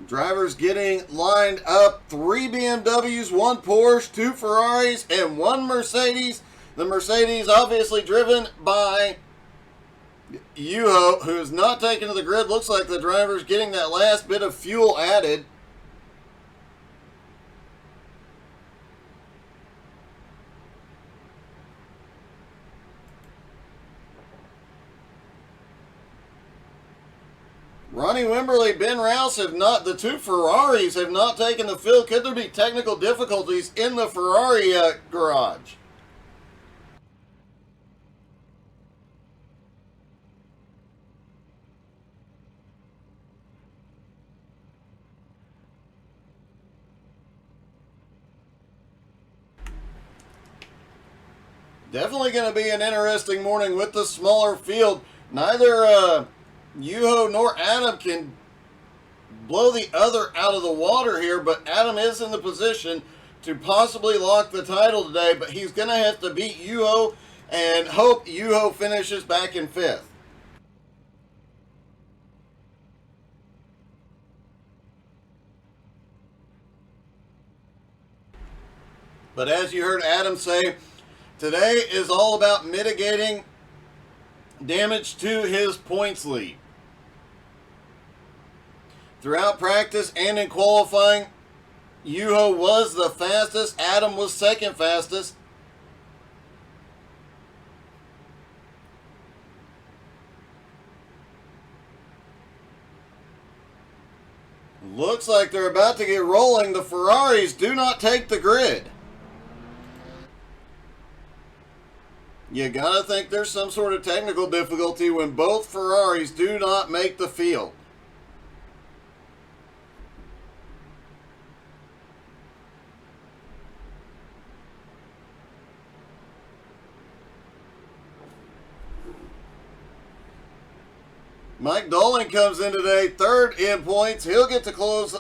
Drivers getting lined up. 3 BMWs, 1 Porsche, 2 Ferraris, and 1 Mercedes. The Mercedes obviously driven by Yuho, who's not taken to the grid. Looks like the driver's getting that last bit of fuel added. Ronnie Wimberly, Ben Rouse have not, the 2 Ferraris have not taken the field. Could there be technical difficulties in the Ferrari garage? Definitely going to be an interesting morning with the smaller field. Neither Yuho nor Adam can blow the other out of the water here, but Adam is in the position to possibly lock the title today, but he's going to have to beat Yuho and hope Yuho finishes back in 5th. But as you heard Adam say, today is all about mitigating damage to his points lead. Throughout practice and in qualifying, Yuho was the fastest. Adam was second fastest. Looks like they're about to get rolling. The Ferraris do not take the grid. You gotta think there's some sort of technical difficulty when both Ferraris do not make the field. Mike Dolan comes in today, 3rd in points. He'll get to close.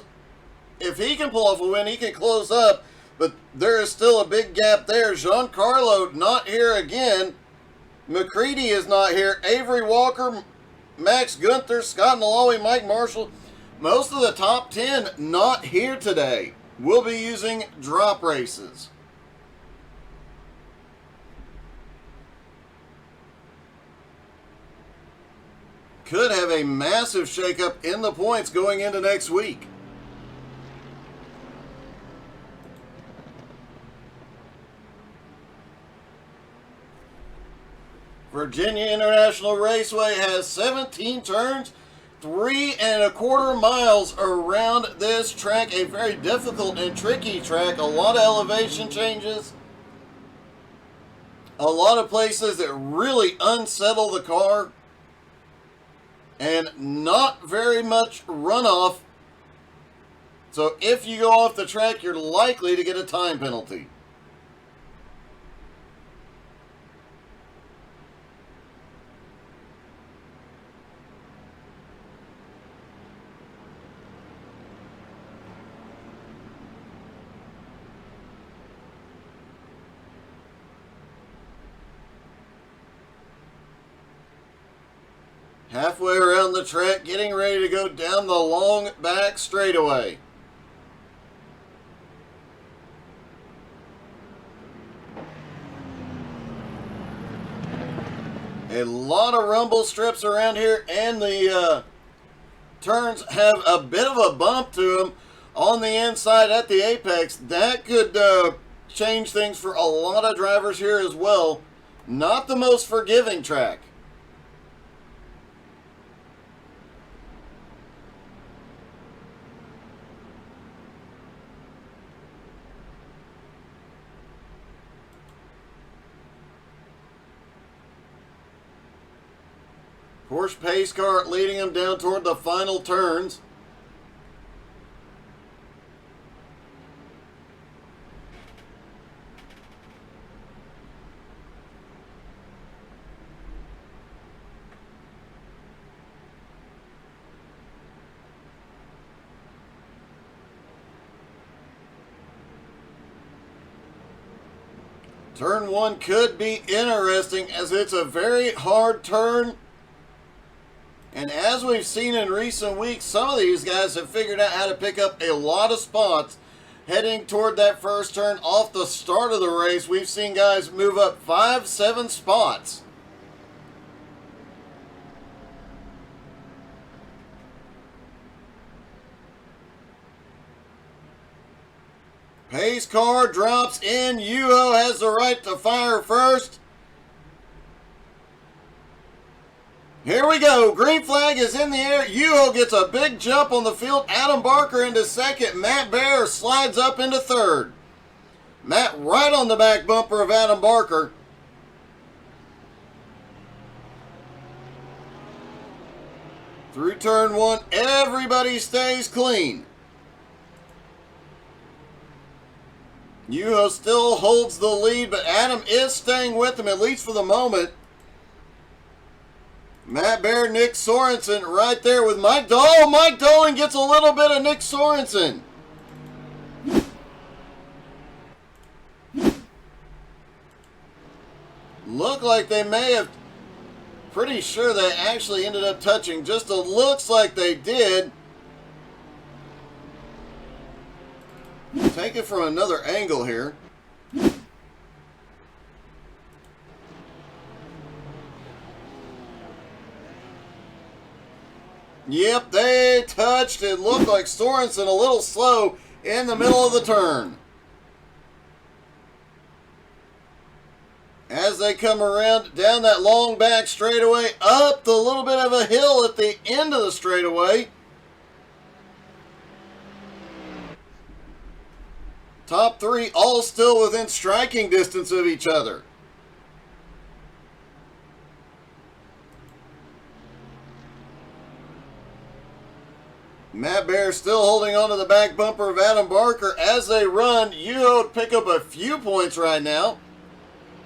If he can pull off a win, he can close up. But there is still a big gap there. Giancarlo not here again. McCready is not here. Avery Walker, Max Gunther, Scott Malawi, Mike Marshall. Most of the top 10 not here today. We'll be using drop races. Could have a massive shakeup in the points going into next week. Virginia International Raceway has 17 turns, 3¼ miles around this track. A very difficult and tricky track. A lot of elevation changes. A lot of places that really unsettle the car. And not very much runoff. So if you go off the track, you're likely to get a time penalty. Halfway around the track, getting ready to go down the long back straightaway. A lot of rumble strips around here, and the turns have a bit of a bump to them on the inside at the apex. That could change things for a lot of drivers here as well. Not the most forgiving track. Porsche pace car leading them down toward the final turns. Turn 1 could be interesting as it's a very hard turn. And as we've seen in recent weeks, some of these guys have figured out how to pick up a lot of spots heading toward that first turn off the start of the race. We've seen guys move up 5, 7 spots. Pace car drops in. Yuho has the right to fire first. Here we go. Green flag is in the air. Yuho gets a big jump on the field. Adam Barker into second. Matt Bear slides up into third. Matt right on the back bumper of Adam Barker. Through turn 1, everybody stays clean. Yuho still holds the lead, but Adam is staying with him, at least for the moment. Matt Bear, Nick Sorensen right there with Mike Dolan. Oh, Mike Dolan gets a little bit of Nick Sorensen. Look like they may have, pretty sure they actually ended up touching. Just looks like they did. Take it from another angle here. Yep, they touched. It looked like Sorensen a little slow in the middle of the turn. As they come around down that long back straightaway, up the little bit of a hill at the end of the straightaway. Top 3 all still within striking distance of each other. Matt Bear still holding on to the back bumper of Adam Barker as they run. Yuho pick up a few points right now.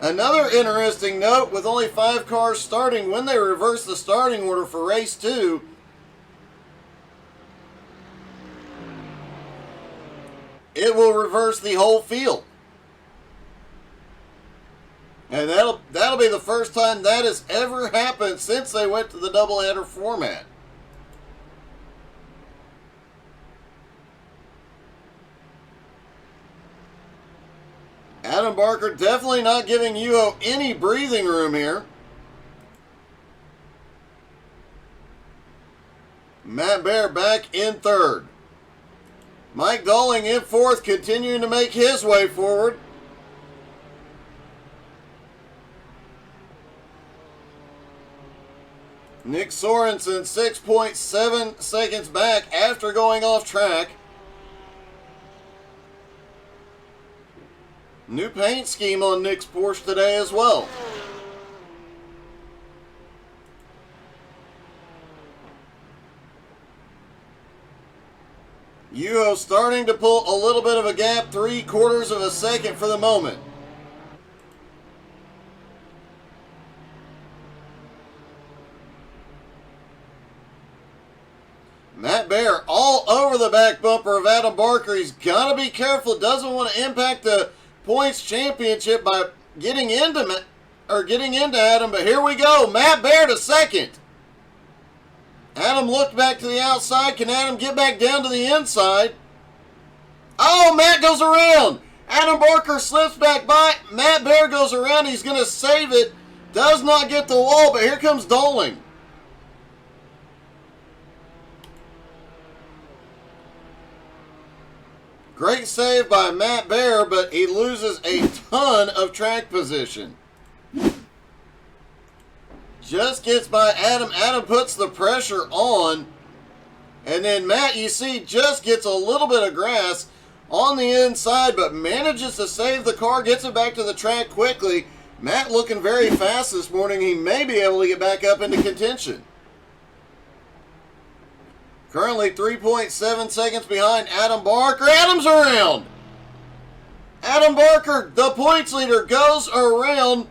Another interesting note, with only 5 cars starting, when they reverse the starting order for race 2, it will reverse the whole field. And that'll be the first time that has ever happened since they went to the doubleheader format. Adam Barker definitely not giving Yuho any breathing room here. Matt Bear back in third. Mike Dolling in fourth, continuing to make his way forward. Nick Sorensen 6.7 seconds back after going off track. New paint scheme on Nick's Porsche today as well. Yuho starting to pull a little bit of a gap, 3/4 of a second for the moment. Matt Bear all over the back bumper of Adam Barker. He's got to be careful. Doesn't want to impact the points championship by getting into Adam. But here we go. Matt Bear to second. Adam looked back to the outside. Can Adam get back down to the inside? Oh, Matt goes around. Adam Barker slips back by. Matt Bear goes around. He's going to save it. Does not get the wall, but here comes Doling. Great save by Matt Bear, but he loses a ton of track position. Just gets by Adam. Adam puts the pressure on. And then Matt, you see, just gets a little bit of grass on the inside, but manages to save the car, gets it back to the track quickly. Matt looking very fast this morning. He may be able to get back up into contention. Currently 3.7 seconds behind Adam Barker. Adam's around. Adam Barker, the points leader, goes around.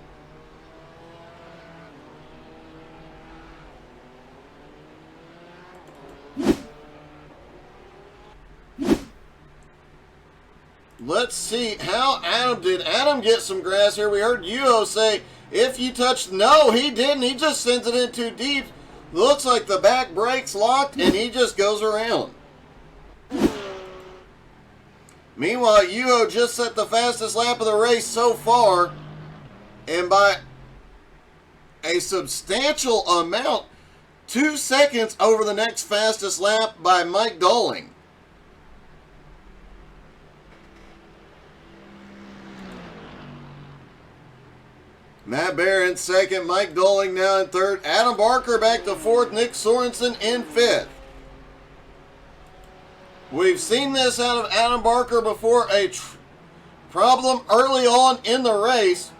Let's see how Adam did. Adam get some grass here. We heard Yuho say, if you touched, no, he didn't. He just sends it in too deep. Looks like the back brake's locked and he just goes around. Meanwhile, Yuho just set the fastest lap of the race so far, and by a substantial amount, 2 seconds over the next fastest lap by Mike Dolling. Matt Bear in second, Mike Dolling now in third, Adam Barker back to fourth, Nick Sorensen in fifth. We've seen this out of Adam Barker before, a problem early on in the race,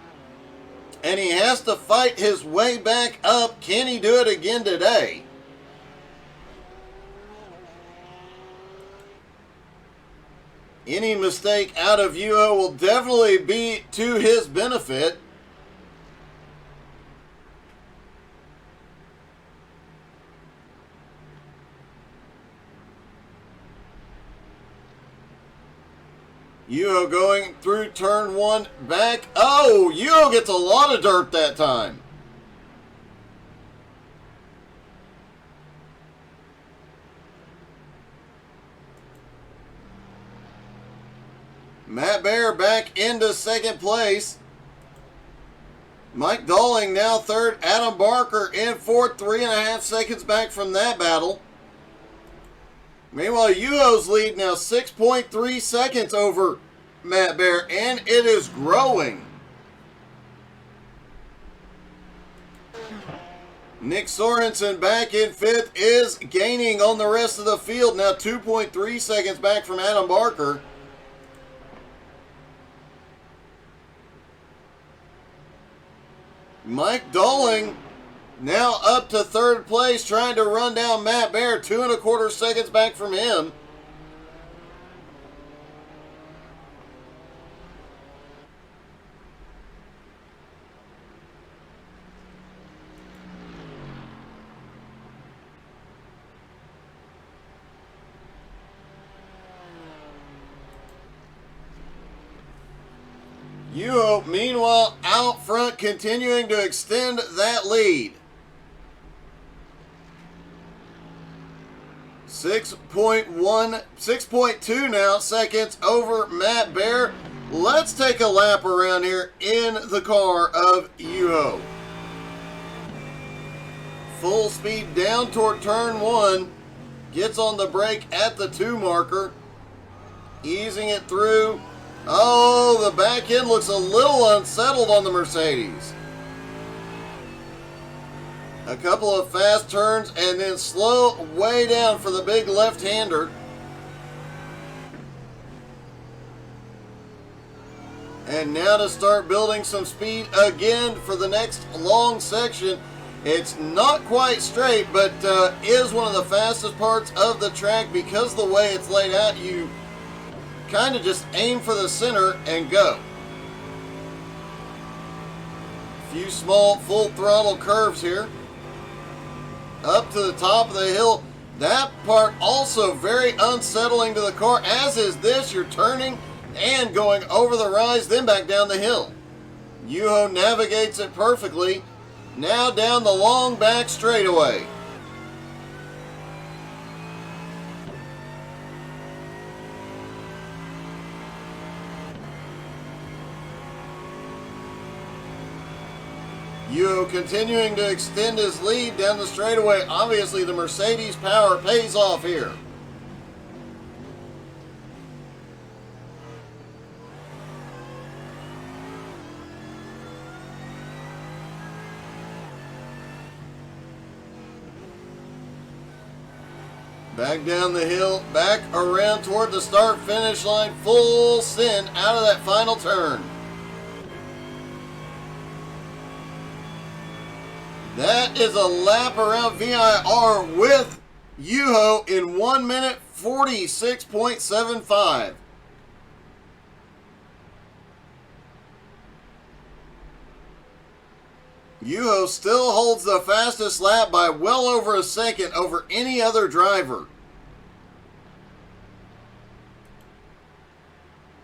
and he has to fight his way back up. Can he do it again today? Any mistake out of Yuho will definitely be to his benefit. Yuho going through turn one, back. Oh, Yuho gets a lot of dirt that time. Matt Bear back into second place. Mike Dolling now third. Adam Barker in fourth, 3.5 seconds back from that battle. Meanwhile, Yuho's lead now 6.3 seconds over Matt Bear, and it is growing. Nick Sorensen back in fifth is gaining on the rest of the field, now 2.3 seconds back from Adam Barker. Mike Dolling now up to third place, trying to run down Matt Bear, 2.25 seconds back from him. Yuho, meanwhile, out front, continuing to extend that lead. 6.2 now seconds over Matt Bear. Let's take a lap around here in the car of Yuho. Full speed down toward turn one. Gets on the brake at the 2 marker. Easing it through. Oh, the back end looks a little unsettled on the Mercedes. A couple of fast turns and then slow way down for the big left-hander. And now to start building some speed again for the next long section. It's not quite straight, but is one of the fastest parts of the track because the way it's laid out. You kind of just aim for the center and go. A few small full throttle curves here. Up to the top of the hill. That part also very unsettling to the car, as is this. You're turning and going over the rise, then back down the hill. Yuho navigates it perfectly. Now down the long back straightaway. Yuho continuing to extend his lead down the straightaway. Obviously, the Mercedes power pays off here. Back down the hill, back around toward the start-finish line. Full send out of that final turn. That is a lap around VIR with Yuho in 1 minute 46.75. Yuho still holds the fastest lap by well over a second over any other driver.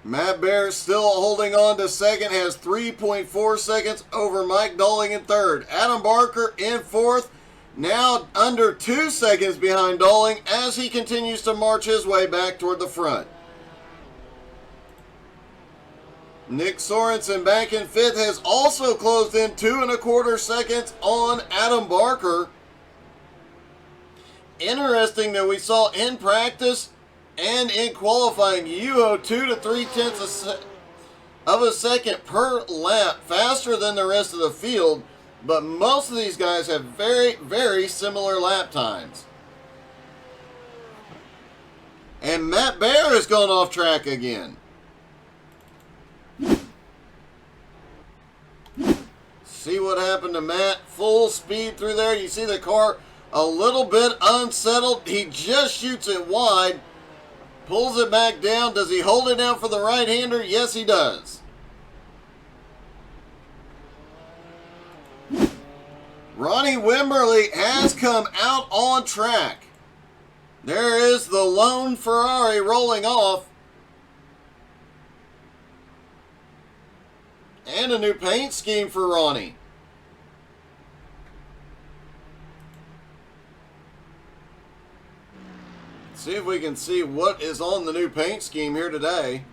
Matt Bear still holding on to second, has 3.4 seconds over Mike Dolling in third. Adam Barker in fourth, Now under 2 seconds behind Doling as he continues to march his way back toward the front. Nick Sorensen back in 5th has also closed in 2.25 seconds on Adam Barker. Interesting that we saw in practice and in qualifying Yuho 2 to 3/10 of a second per lap faster than the rest of the field, but most of these guys have very, very similar lap times. And Matt Baer has gone off track again. See what happened to Matt. Full speed through there. You see the car a little bit unsettled. He just shoots it wide. Pulls it back down. Does he hold it down for the right-hander? Yes, he does. Ronnie Wimberly has come out on track. There is the lone Ferrari rolling off. And a new paint scheme for Ronnie. See if we can see what is on the new paint scheme here today.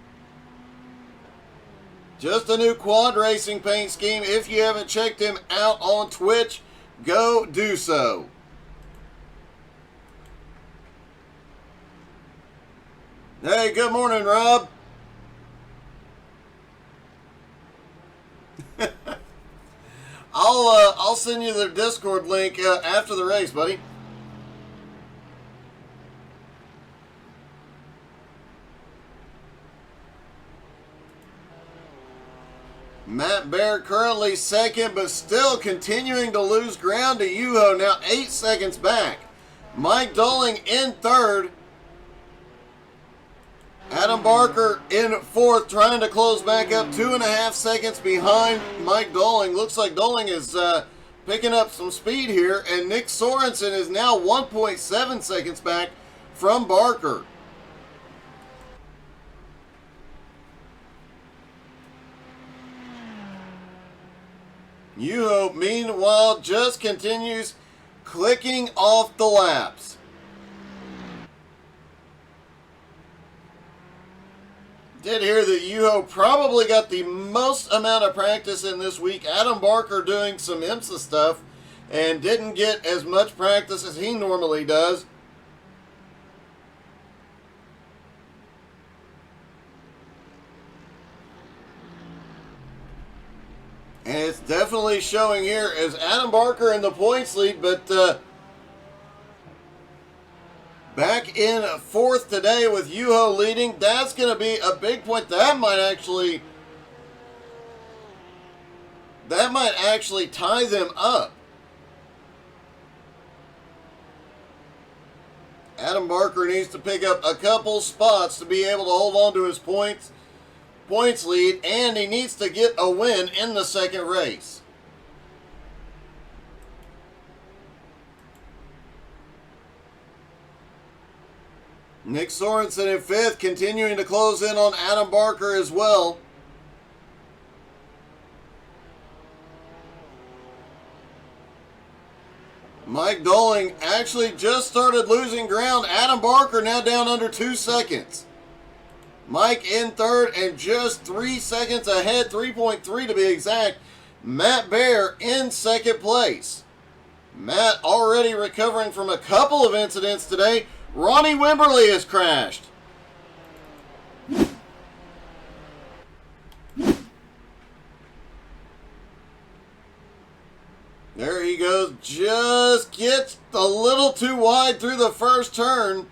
Just a new quad racing paint scheme. If you haven't checked him out on Twitch, go do so. Hey, good morning, Rob. I'll send you the Discord link after the race, buddy. Matt Baer currently second, but still continuing to lose ground to Yuho, now 8 seconds back. Mike Doling in 3rd. Adam Barker in 4th, trying to close back up 2.5 seconds behind Mike Doling. Looks like Doling is picking up some speed here, and Nick Sorensen is now 1.7 seconds back from Barker. Yuho, meanwhile, just continues clicking off the laps. Did hear that Yuho probably got the most amount of practice in this week. Adam Barker doing some IMSA stuff and didn't get as much practice as he normally does. And it's definitely showing here as Adam Barker in the points lead, but back in 4th today with Yuho leading. That's going to be a big point. That might actually tie them up. Adam Barker needs to pick up a couple spots to be able to hold on to his points lead, and he needs to get a win in the second race. Nick Sorensen in 5th, continuing to close in on Adam Barker as well. Mike Doling actually just started losing ground. Adam Barker now down under 2 seconds. Mike in 3rd and just 3 seconds ahead, 3.3 to be exact. Matt Baer in 2nd place. Matt already recovering from a couple of incidents today. Ronnie Wimberly has crashed. There he goes. Just gets a little too wide through the first turn.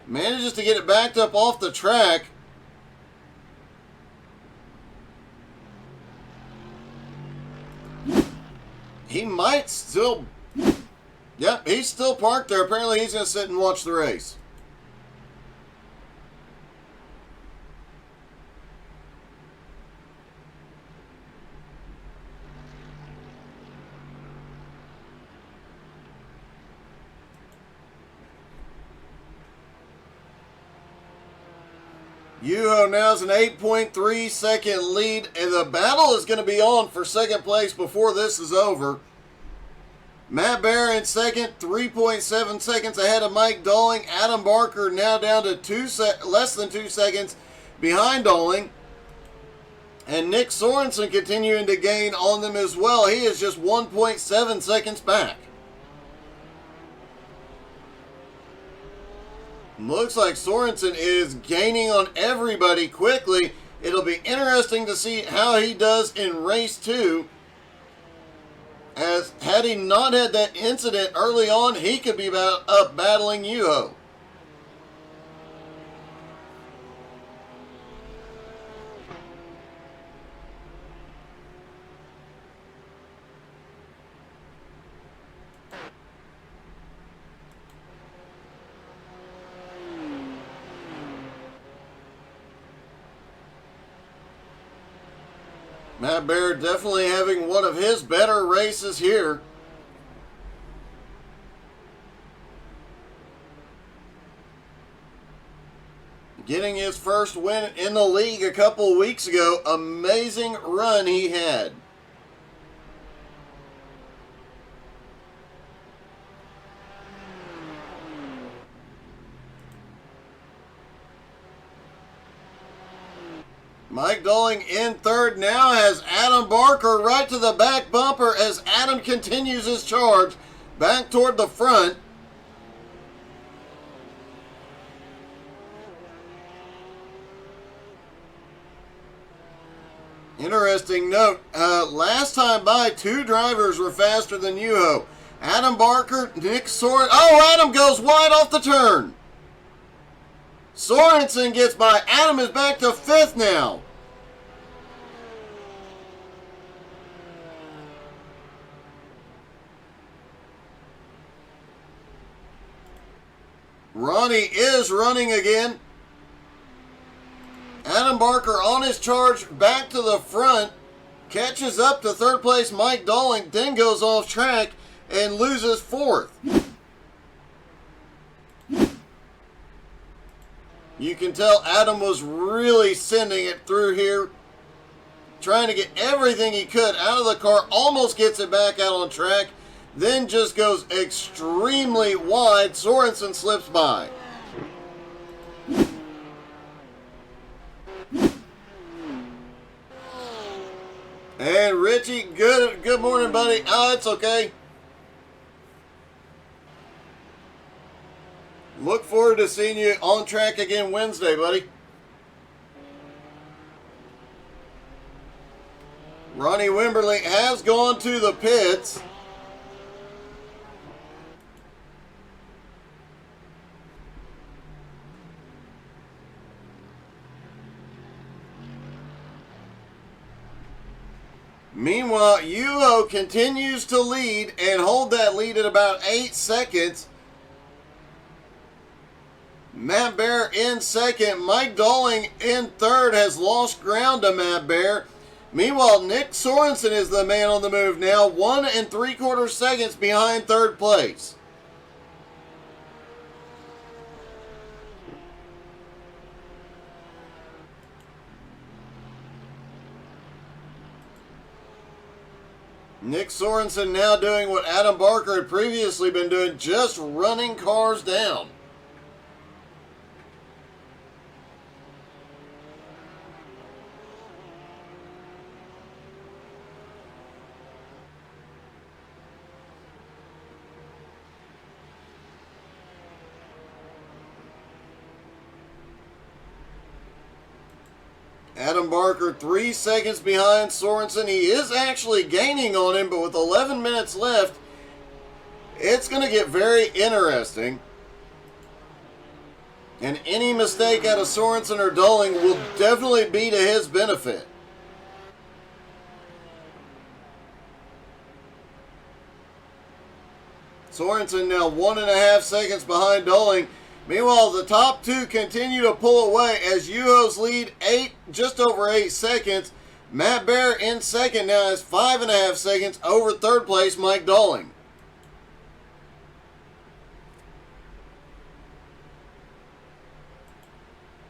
Manages to get it backed up off the track. He might still... Yep, he's still parked there. Apparently he's going to sit and watch the race. Yuho now has an 8.3 second lead, and the battle is going to be on for second place before this is over. Matt Bear in second, 3.7 seconds ahead of Mike Dolling. Adam Barker now down to less than 2 seconds behind Dolling. And Nick Sorensen continuing to gain on them as well. He is just 1.7 seconds back. Looks like Sorensen is gaining on everybody quickly. It'll be interesting to see how he does in race 2. As had he not had that incident early on, he could be up battling Yuho. Matt Bear definitely having one of his better races here. Getting his first win in the league a couple weeks ago. Amazing run he had. Mike Dolling in third now has Adam Barker right to the back bumper as Adam continues his charge back toward the front. Interesting note, last time by, 2 drivers were faster than Yuho. Adam Barker, Nick Sorensen. Oh, Adam goes wide off the turn. Sorensen gets by. Adam is back to 5th now. Ronnie is running again. Adam Barker on his charge back to the front. Catches up to 3rd place Mike Dolling. Then goes off track and loses 4th. You can tell Adam was really sending it through here. Trying to get everything he could out of the car. Almost gets it back out on track. Then just goes extremely wide. Sorensen slips by. And Richie, good morning, buddy. Oh, it's okay. Look forward to seeing you on track again Wednesday, buddy. Ronnie Wimberly has gone to the pits. Meanwhile, Yuho continues to lead and hold that lead at about 8 seconds. Matt Bear in second. Mike Dolling in third has lost ground to Matt Bear. Meanwhile, Nick Sorensen is the man on the move now. 1 3/4 seconds behind 3rd place. Nick Sorensen now doing what Adam Barker had previously been doing, just running cars down. Adam Barker 3 seconds behind Sorensen. He is actually gaining on him, but with 11 minutes left, it's going to get very interesting. And any mistake out of Sorensen or Dolling will definitely be to his benefit. Sorensen now 1.5 seconds behind Dolling. Meanwhile, the top 2 continue to pull away as Yuho's lead just over 8 seconds. Matt Bear in second now has 5.5 seconds over 3rd place Mike Dolling.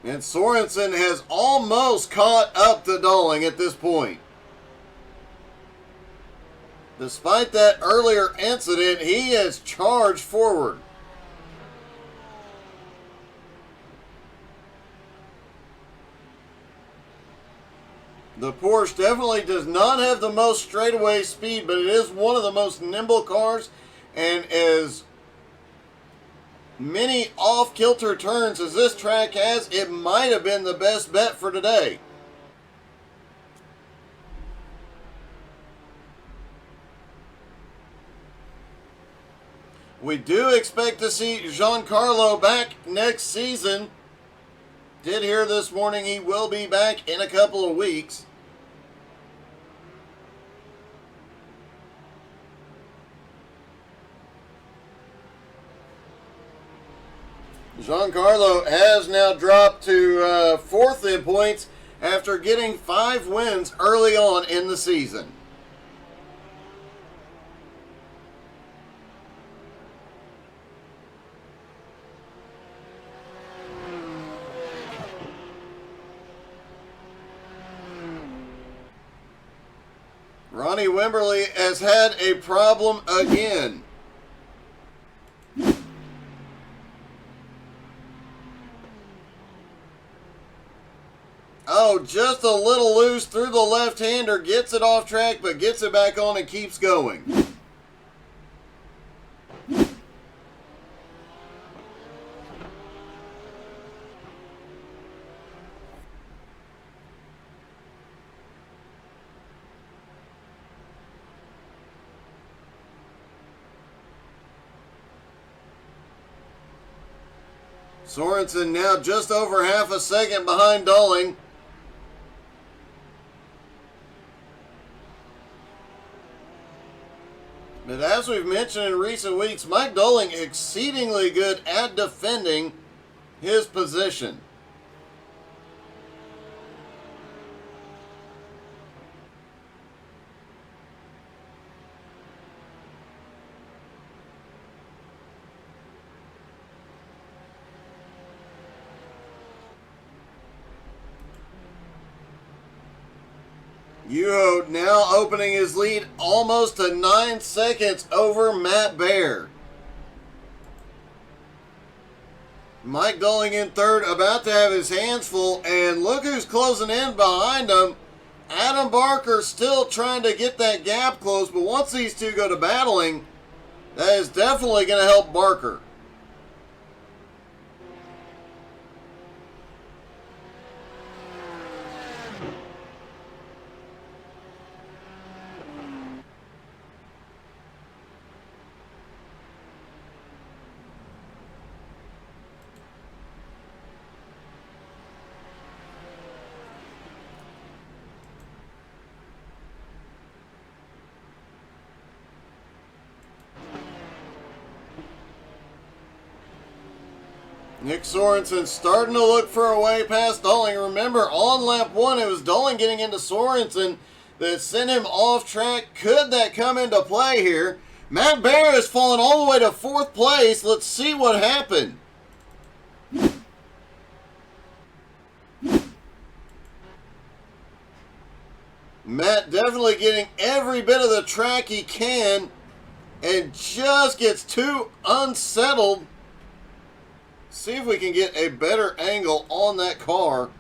And Sorensen has almost caught up to Dolling at this point. Despite that earlier incident, he has charged forward. The Porsche definitely does not have the most straightaway speed, but it is one of the most nimble cars, and as many off-kilter turns as this track has, it might have been the best bet for today. We do expect to see Giancarlo back next season. Did hear this morning he will be back in a couple of weeks. Giancarlo has now dropped to fourth in points after getting 5 wins early on in the season. Ronnie Wimberly has had a problem again. Oh, just a little loose through the left-hander. Gets it off track, but gets it back on and keeps going. Sorensen now just over half a second behind Dowling. But as we've mentioned in recent weeks, Mike Dowling exceedingly good at defending his position. Yuho now opening his lead almost to 9 seconds over Matt Baer. Mike Dowling in third, about to have his hands full, and look who's closing in behind him. Adam Barker still trying to get that gap closed, but once these two go to battling, that is definitely going to help Barker. Nick Sorensen starting to look for a way past Dowling. Remember, on lap 1, it was Dowling getting into Sorensen that sent him off track. Could that come into play here? Matt Baer has fallen all the way to 4th place. Let's see what happened. Matt definitely getting every bit of the track he can and just gets too unsettled. See if we can get a better angle on that car.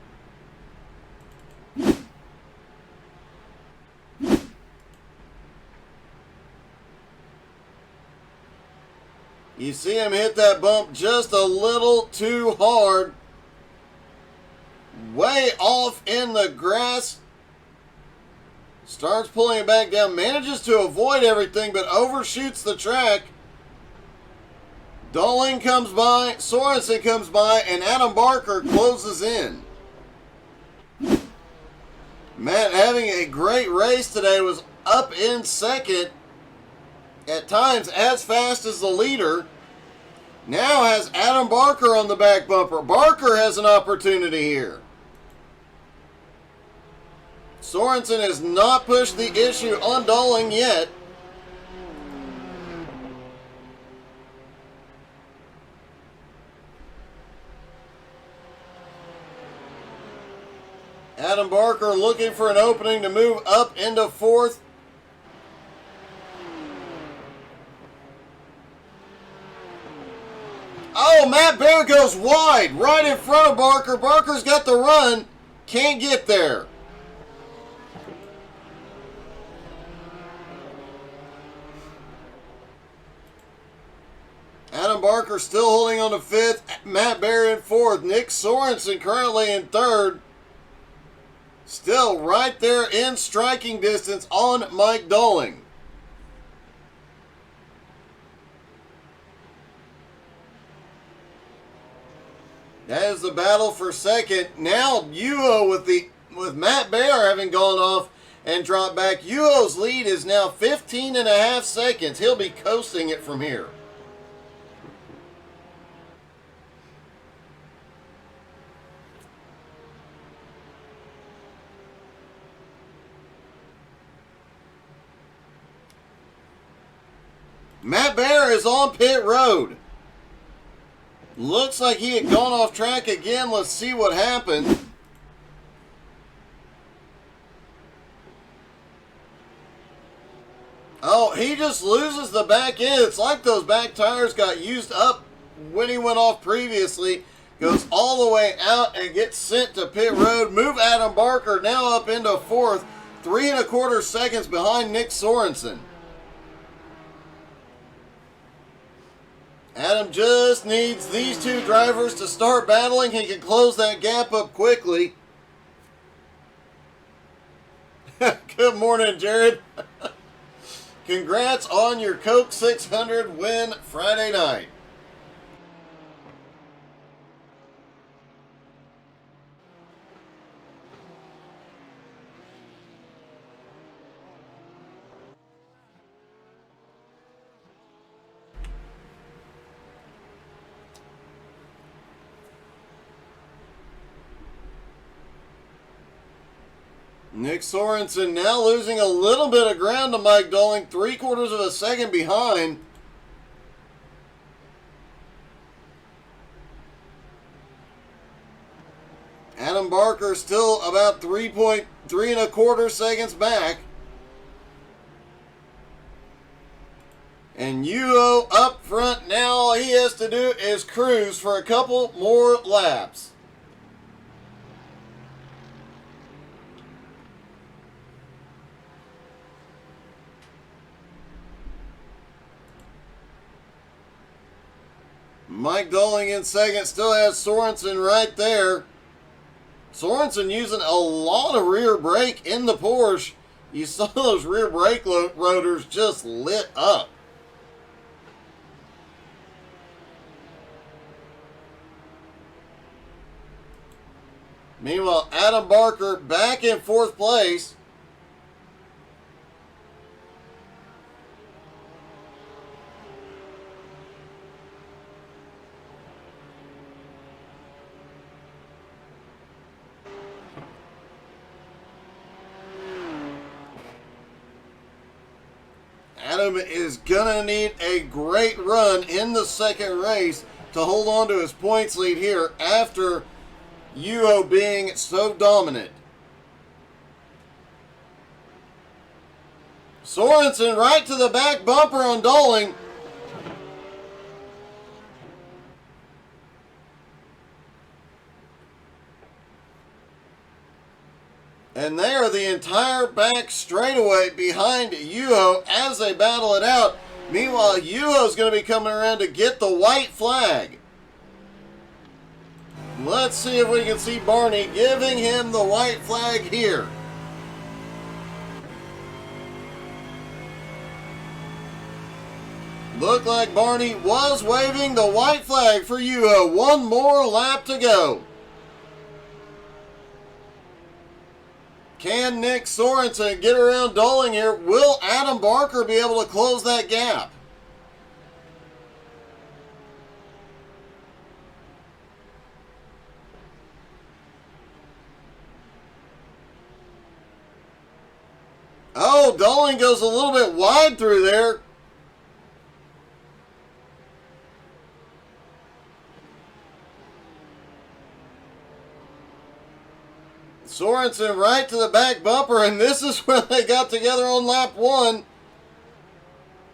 You see him hit that bump just a little too hard. Way off in the grass. Starts pulling it back down. Manages to avoid everything, but overshoots the track. Dowling comes by, Sorensen comes by, and Adam Barker closes in. Matt having a great race today, was up in second, at times as fast as the leader. Now has Adam Barker on the back bumper. Barker has an opportunity here. Sorensen has not pushed the issue on Dowling yet. Adam Barker looking for an opening to move up into 4th. Matt Bear goes wide, right in front of Barker. Barker's got the run, can't get there. Adam Barker still holding on to fifth. Matt Bear in fourth. Nick Sorensen currently in third. Still right there in striking distance on Mike Dolling. That is the battle for second. Now Yuo with Matt Bear having gone off and dropped back. Yuo's lead is now 15.5 seconds. He'll be coasting it from here. Matt Bear is on pit road. Looks like he had gone off track again. Let's see what happened. Oh, he just loses the back end. It's like those back tires got used up when he went off previously. Goes all the way out and gets sent to pit road. Move Adam Barker now up into fourth. 3.25 seconds behind Nick Sorensen. Adam just needs these two drivers to start battling. He can close that gap up quickly. Good morning, Jared. Congrats on your Coke 600 win Friday night. Nick Sorensen now losing a little bit of ground to Mike Dolling, 3/4 second behind. Adam Barker still about 3.125 seconds back. And Yuo up front now. All he has to do is cruise for a couple more laps. Mike Dolling in second, still has Sorensen right there. Sorensen using a lot of rear brake in the Porsche. You saw those rear brake rotors just lit up. Meanwhile, Adam Barker back in fourth place. Adam is going to need a great run in the second race to hold on to his points lead here after Yuo being so dominant. Sorensen right to the back bumper on Dolling. And there, the entire back straightaway behind Yuo as they battle it out. Meanwhile, Yuo's going to be coming around to get the white flag. Let's see if we can see Barney giving him the white flag here. Looked like Barney was waving the white flag for Yuo. One more lap to go. Can Nick Sorensen get around Dolling here? Will Adam Barker be able to close that gap? Oh, Dolling goes a little bit wide through there. Sorensen right to the back bumper, and this is where they got together on lap one.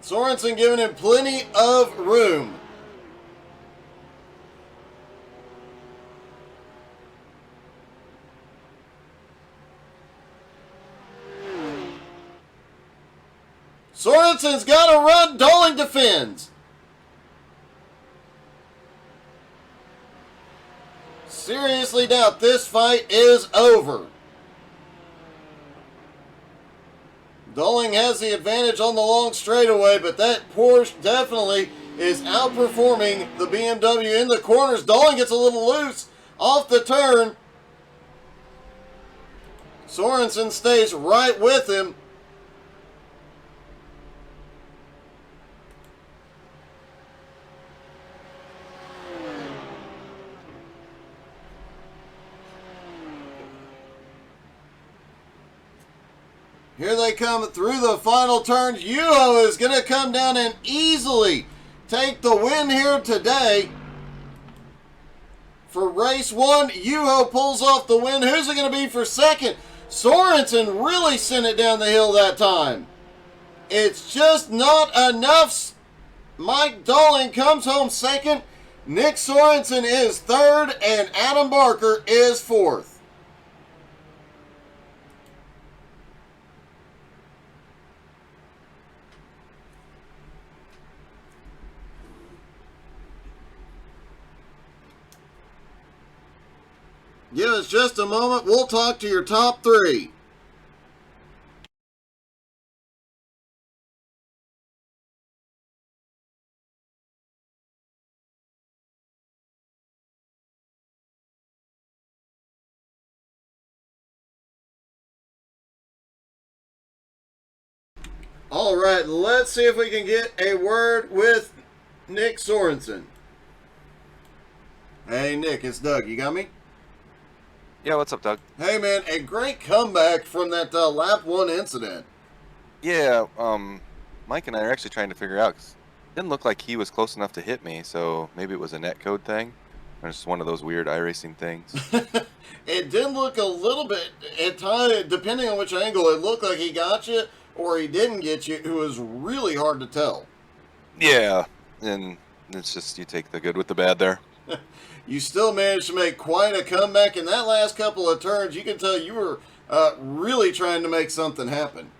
Sorensen giving him plenty of room. Sorensen's got a run. Doling defends. Seriously doubt this fight is over. Doling has the advantage on the long straightaway, but that Porsche definitely is outperforming the BMW in the corners. Doling gets a little loose off the turn. Sorensen stays right with him. Here they come through the final turns. Yuho is going to come down and easily take the win here today. For race 1, Yuho pulls off the win. Who's it going to be for second? Sorensen really sent it down the hill that time. It's just not enough. Mike Doling comes home second. Nick Sorensen is third, and Adam Barker is fourth. Give us just a moment. We'll talk to your top 3. All right, let's see if we can get a word with Nick Sorensen. Hey, Nick, it's Doug. You got me? Yeah, what's up, Doug? Hey, man, a great comeback from that lap 1 incident. Yeah, Mike and I are actually trying to figure out, 'cause it didn't look like he was close enough to hit me, so maybe it was a netcode thing. Or just one of those weird iRacing things. It did look a little bit, at times, depending on which angle, it looked like he got you or he didn't get you. It was really hard to tell. Yeah, and it's just you take the good with the bad there. You still managed to make quite a comeback. In that last couple of turns, you can tell you were really trying to make something happen.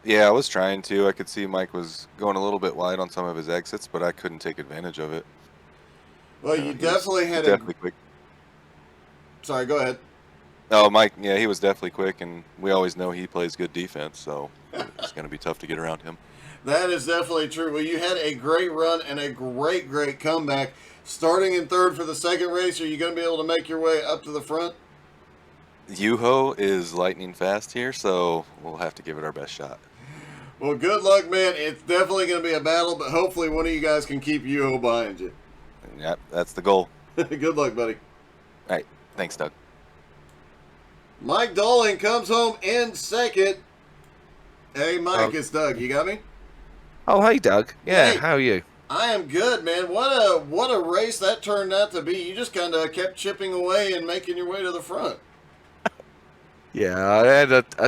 Yeah, I was trying to. I could see Mike was going a little bit wide on some of his exits, but I couldn't take advantage of it. Well, you definitely had definitely quick. Sorry, go ahead. Oh, Mike, yeah, he was definitely quick, and we always know he plays good defense, so it's going to be tough to get around him. That is definitely true. Well, you had a great run and a great comeback. Starting in third for the second race, are you going to be able to make your way up to the front? Yuho is lightning fast here, so we'll have to give it our best shot. Well, good luck, man. It's definitely going to be a battle, but hopefully one of you guys can keep Yuho behind you. Yep, that's the goal. Good luck, buddy. All right, thanks, Doug. Mike Doling comes home in second. Hey, Mike, it's Doug. You got me? Oh, hey, Doug. Yeah, Hey. how are you? I am good, man. What a race that turned out to be. You just kind of kept chipping away and making your way to the front. Yeah,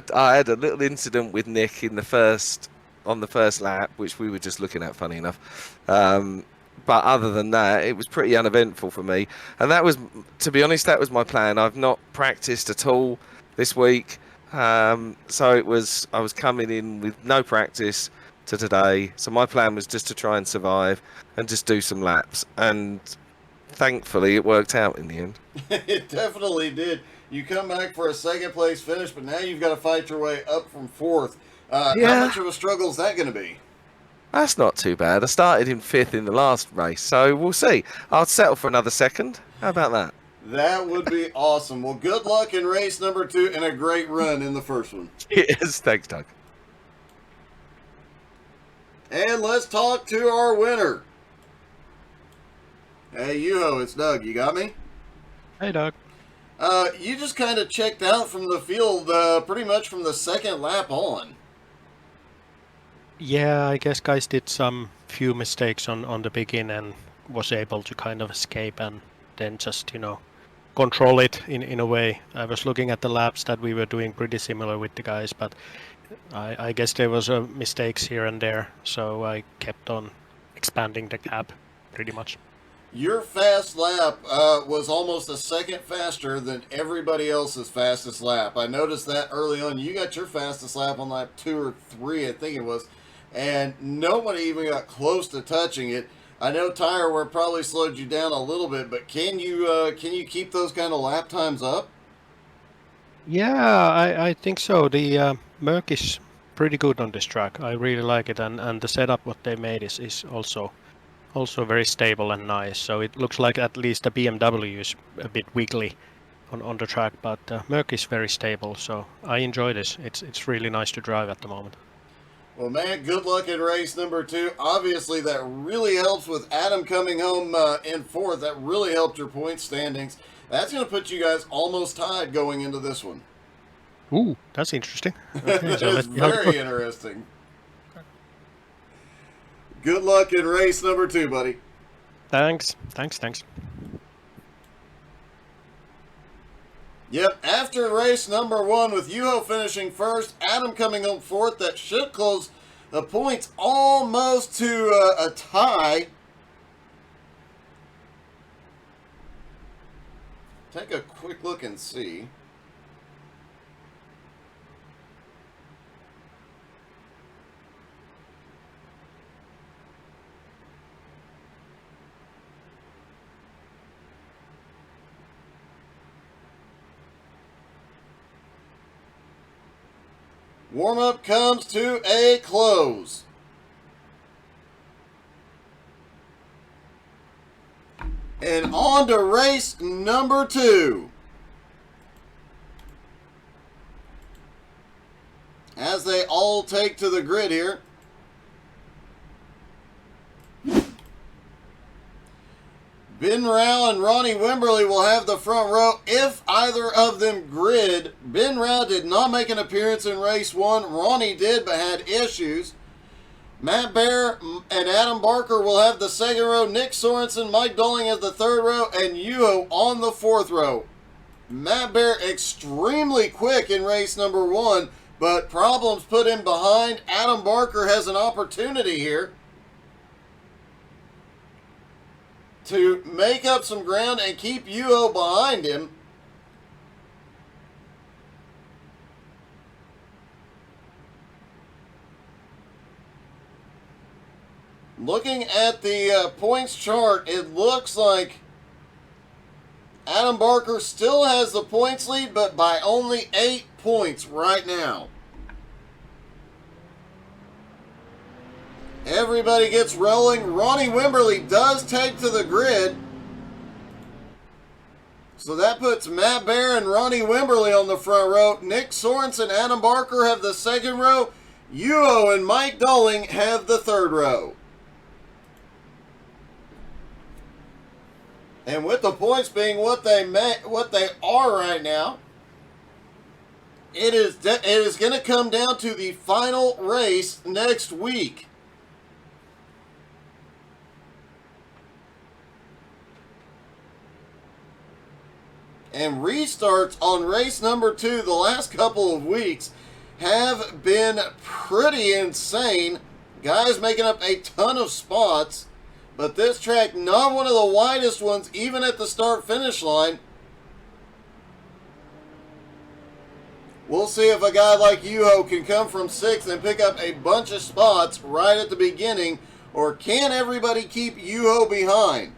I had a little incident with Nick on the first lap, which we were just looking at, funny enough. But other than that, it was pretty uneventful for me. And that was, to be honest, that was my plan. I've not practiced at all this week. So I was coming in with no practice to today. So my plan was just to try and survive and just do some laps. And thankfully, it worked out in the end. It definitely did. You come back for a second place finish, but now you've got to fight your way up from fourth. How much of a struggle is that going to be? That's not too bad. I started in fifth in the last race, so we'll see. I'll settle for another second. How about that? That would be awesome. Well, good luck in race number 2 and a great run in the first one. Yes, thanks, Doug. And let's talk to our winner. Hey, Yuho, it's Doug. You got me? Hey, Doug. You just kind of checked out from the field pretty much from the second lap on. Yeah, I guess guys did some few mistakes on the begin and was able to kind of escape and then just, control it in a way. I was looking at the laps that we were doing pretty similar with the guys, but I guess there was mistakes here and there, so I kept on expanding the gap pretty much. Your fast lap was almost a second faster than everybody else's fastest lap. I noticed that early on. You got your fastest lap on lap 2 or 3, I think it was. and nobody even got close to touching it. I know tire wear probably slowed you down a little bit, but can you keep those kind of lap times up? Yeah, I think so. The Merc is pretty good on this track. I really like it, and the setup what they made is also very stable and nice. So it looks like at least the BMW is a bit wiggly on the track, but Merc is very stable. So I enjoy this. It's really nice to drive at the moment. Well, man, good luck in race number 2. Obviously, that really helps with Adam coming home in 4th. That really helped your point standings. That's going to put you guys almost tied going into this one. Ooh, that's interesting. Okay, That so is let's see how it very goes. interesting. Good luck in race number 2, buddy. Thanks. Yep, after race number 1 with Yuho finishing 1st, Adam coming home 4th, that should close the points almost to a tie. Take a quick look and see. Warm-up comes to a close. And on to race number 2. As they all take to the grid here. Ben Rao and Ronnie Wimberly will have the front row if either of them grid. Ben Rao did not make an appearance in race 1. Ronnie did, but had issues. Matt Bear and Adam Barker will have the second row. Nick Sorensen, Mike Dolling has the third row, and Yuho on the fourth row. Matt Bear extremely quick in race number 1, but problems put him behind. Adam Barker has an opportunity here to make up some ground and keep Yuho behind him. Looking at the points chart, it looks like Adam Barker still has the points lead, but by only 8 points right now. Everybody gets rolling. Ronnie Wimberly does take to the grid. So that puts Matt Bear and Ronnie Wimberly on the front row. Nick Sorensen and Adam Barker have the second row. Yuho and Mike Dolling have the third row. And with the points being what they are right now, it is going to come down to the final race next week. And restarts on race number 2 the last couple of weeks have been pretty insane. Guys making up a ton of spots. But this track, not one of the widest ones, even at the start-finish line. We'll see if a guy like Yuho can come from 6th and pick up a bunch of spots right at the beginning, or can everybody keep Yuho behind?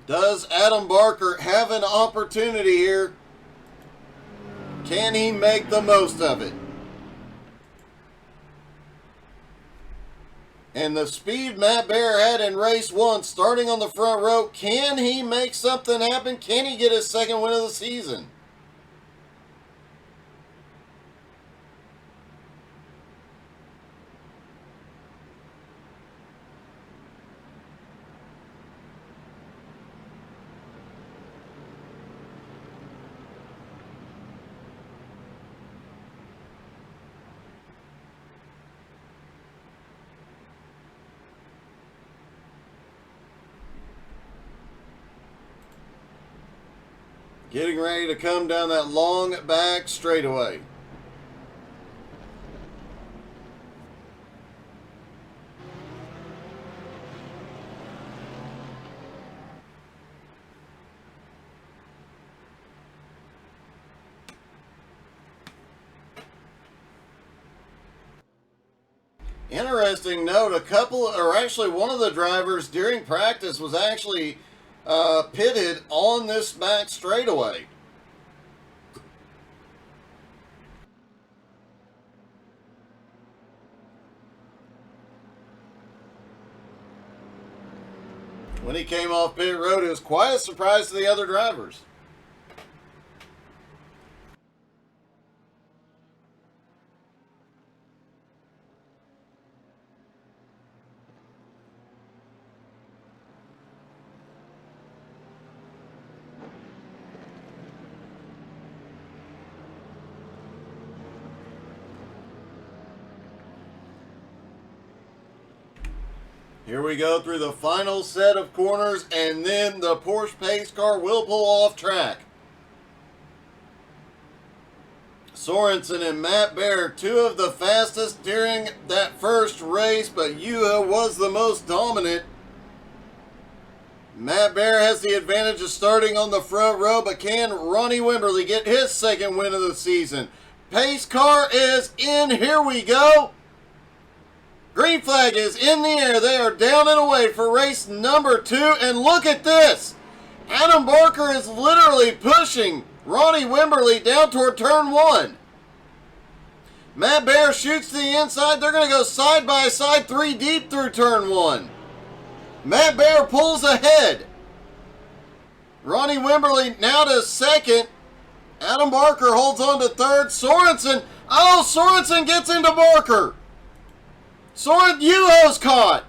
Does Adam Barker have an opportunity here? Can he make the most of it? And the speed Matt Bear had in race 1, starting on the front row, can he make something happen? Can he get his second win of the season? Getting ready to come down that long back straightaway. Interesting note, one of the drivers during practice was actually pitted on this back straightaway. When he came off pit road, it was quite a surprise to the other drivers. Here we go through the final set of corners, and then the Porsche pace car will pull off track. Sorensen and Matt Baer, two of the fastest during that first race, but Yuha was the most dominant. Matt Baer has the advantage of starting on the front row, but can Ronnie Wimberly get his second win of the season? Pace car is in. Here we go. Green flag is in the air. They are down and away for race number 2. And look at this. Adam Barker is literally pushing Ronnie Wimberly down toward turn 1. Matt Baer shoots to the inside. They're going to go side by side 3 deep through turn 1. Matt Baer pulls ahead. Ronnie Wimberly now to second. Adam Barker holds on to third. Sorensen. Oh, Sorensen gets into Barker. Yuho's caught.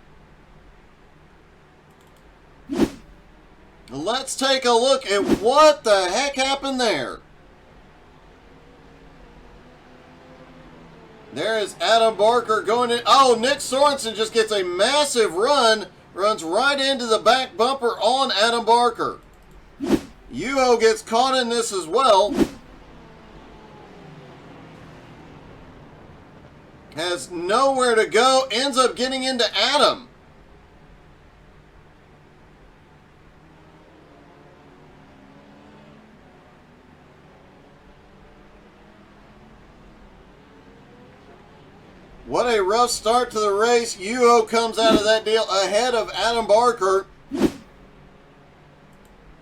Let's take a look at what the heck happened there. There is Adam Barker going in. Oh, Nick Sorensen just gets a massive run. Runs right into the back bumper on Adam Barker. Yuho gets caught in this as well. Has nowhere to go. Ends up getting into Adam. What a rough start to the race. Yuho comes out of that deal ahead of Adam Barker.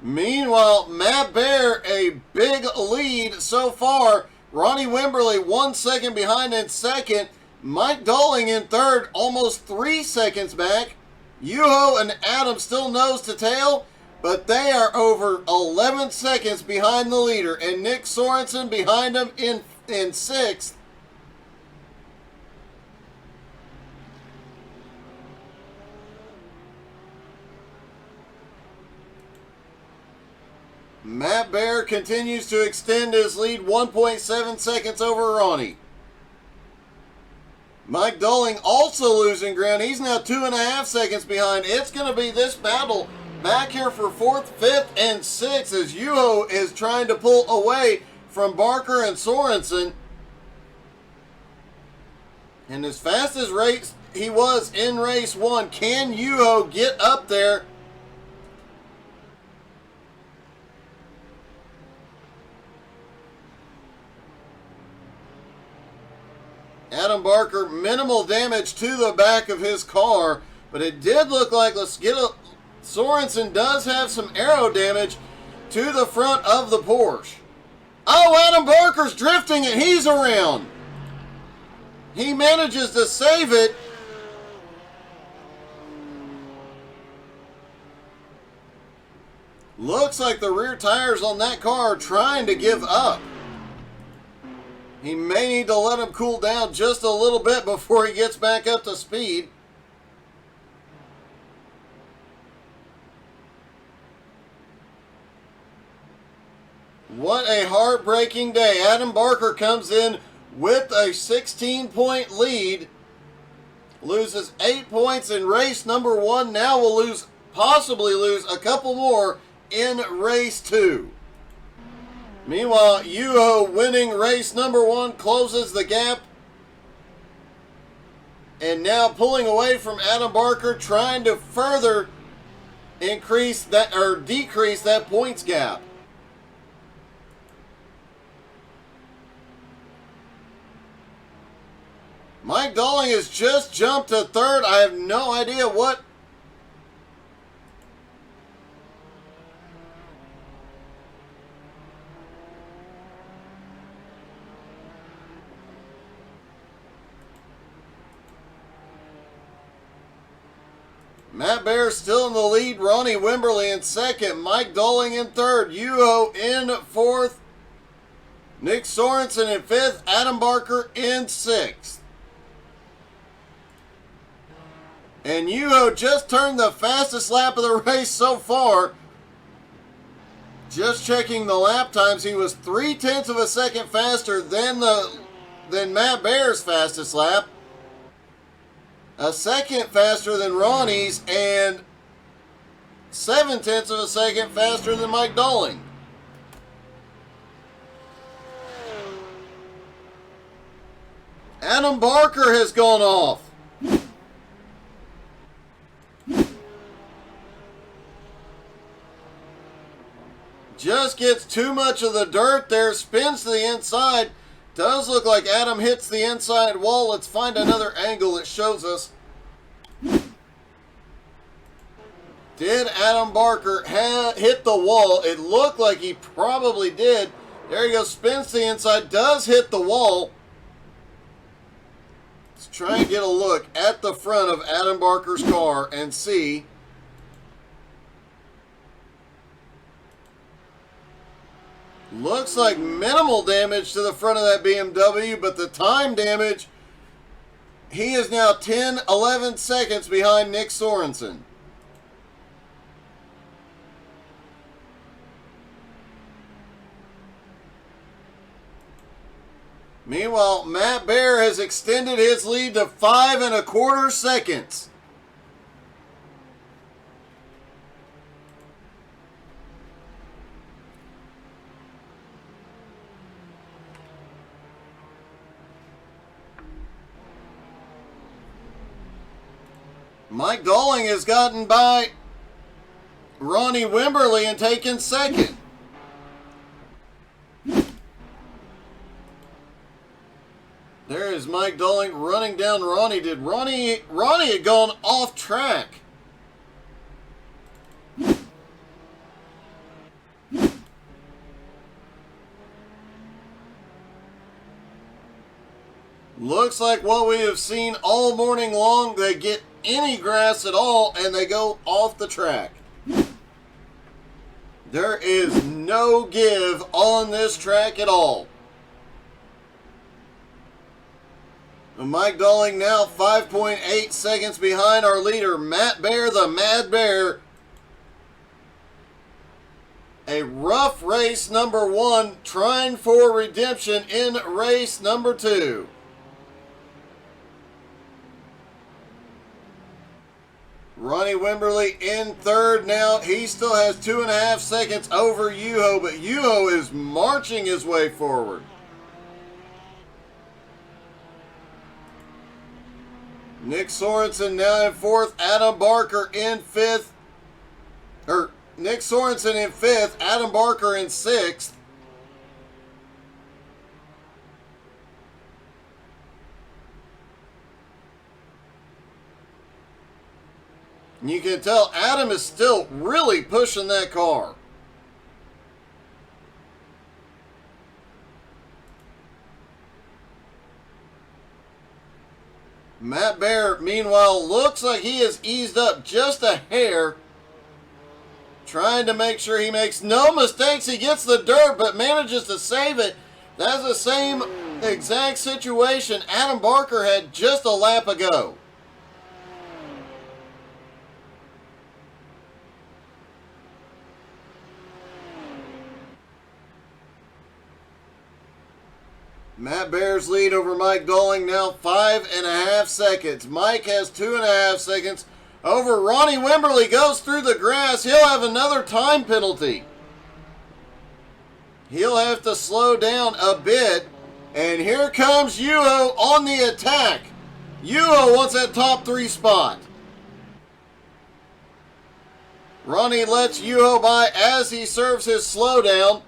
Meanwhile, Matt Baer, a big lead so far. Ronnie Wimberly 1 second behind in second. Mike Dolling in third, almost 3 seconds back. Yuho and Adam still nose to tail, but they are over 11 seconds behind the leader. And Nick Sorensen behind him in sixth. Matt Baer continues to extend his lead 1.7 seconds over Ronnie. Mike Dolling also losing ground. He's now 2.5 seconds behind. It's going to be this battle back here for 4th, 5th, and 6th as Yuho is trying to pull away from Barker and Sorensen. And as fast as race he was in race 1, can Yuho get up there? Adam Barker, minimal damage to the back of his car, but it did look like Sorensen does have some aero damage to the front of the Porsche. Oh, Adam Barker's drifting and he's around. He manages to save it. Looks like the rear tires on that car are trying to give up. He may need to let him cool down just a little bit before he gets back up to speed. What a heartbreaking day. Adam Barker comes in with a 16-point lead. Loses 8 points in race number 1. Now will possibly lose a couple more in race 2. Meanwhile, Yuho winning race number 1 closes the gap. And now pulling away from Adam Barker, trying to further decrease that points gap. Mike Dolling has just jumped to third. I have no idea what. Matt Bear still in the lead. Ronnie Wimberly in second. Mike Dolling in third. Yuho in fourth. Nick Sorensen in fifth. Adam Barker in sixth. And Yuho just turned the fastest lap of the race so far. Just checking the lap times, he was 0.3 of a second faster than Matt Bear's fastest lap. A second faster than Ronnie's, and 0.7 of a second faster than Mike Dolling. Adam Barker has gone off. Just gets too much of the dirt there, spins to the inside. Does look like Adam hits the inside wall. Let's find another angle that shows us. Did Adam Barker hit the wall? It looked like he probably did. There he goes, spins to the inside, does hit the wall. Let's try and get a look at the front of Adam Barker's car and see. Looks like minimal damage to the front of that BMW, but the time damage, he is now 11 seconds behind Nick Sorensen. Meanwhile, Matt Bear has extended his lead to 5.25 seconds. Mike Dolling has gotten by Ronnie Wimberly and taken second. There is Mike Dolling running down Ronnie. Did Ronnie had gone off track? Looks like what we have seen all morning long. They get any grass at all and they go off the track. There is no give on this track at all. Mike Dolling now 5.8 seconds behind our leader, Matt Bear, the Mad Bear. A rough race number 1, trying for redemption in race number 2. Ronnie Wimberly in third now. He still has 2.5 seconds over Yuho, but Yuho is marching his way forward. Nick Sorensen now in fourth. Adam Barker in fifth. Nick Sorensen in fifth. Adam Barker in sixth. And you can tell Adam is still really pushing that car. Matt Bear, meanwhile, looks like he has eased up just a hair. Trying to make sure he makes no mistakes. He gets the dirt, but manages to save it. That's the same exact situation Adam Barker had just a lap ago. Matt Bear's lead over Mike Dolling now 5.5 seconds. Mike has 2.5 seconds over Ronnie Wimberly. Goes through the grass. He'll have another time penalty. He'll have to slow down a bit. And here comes Yuho on the attack. Yuho wants that top 3 spot. Ronnie lets Yuho by as he serves his slowdown.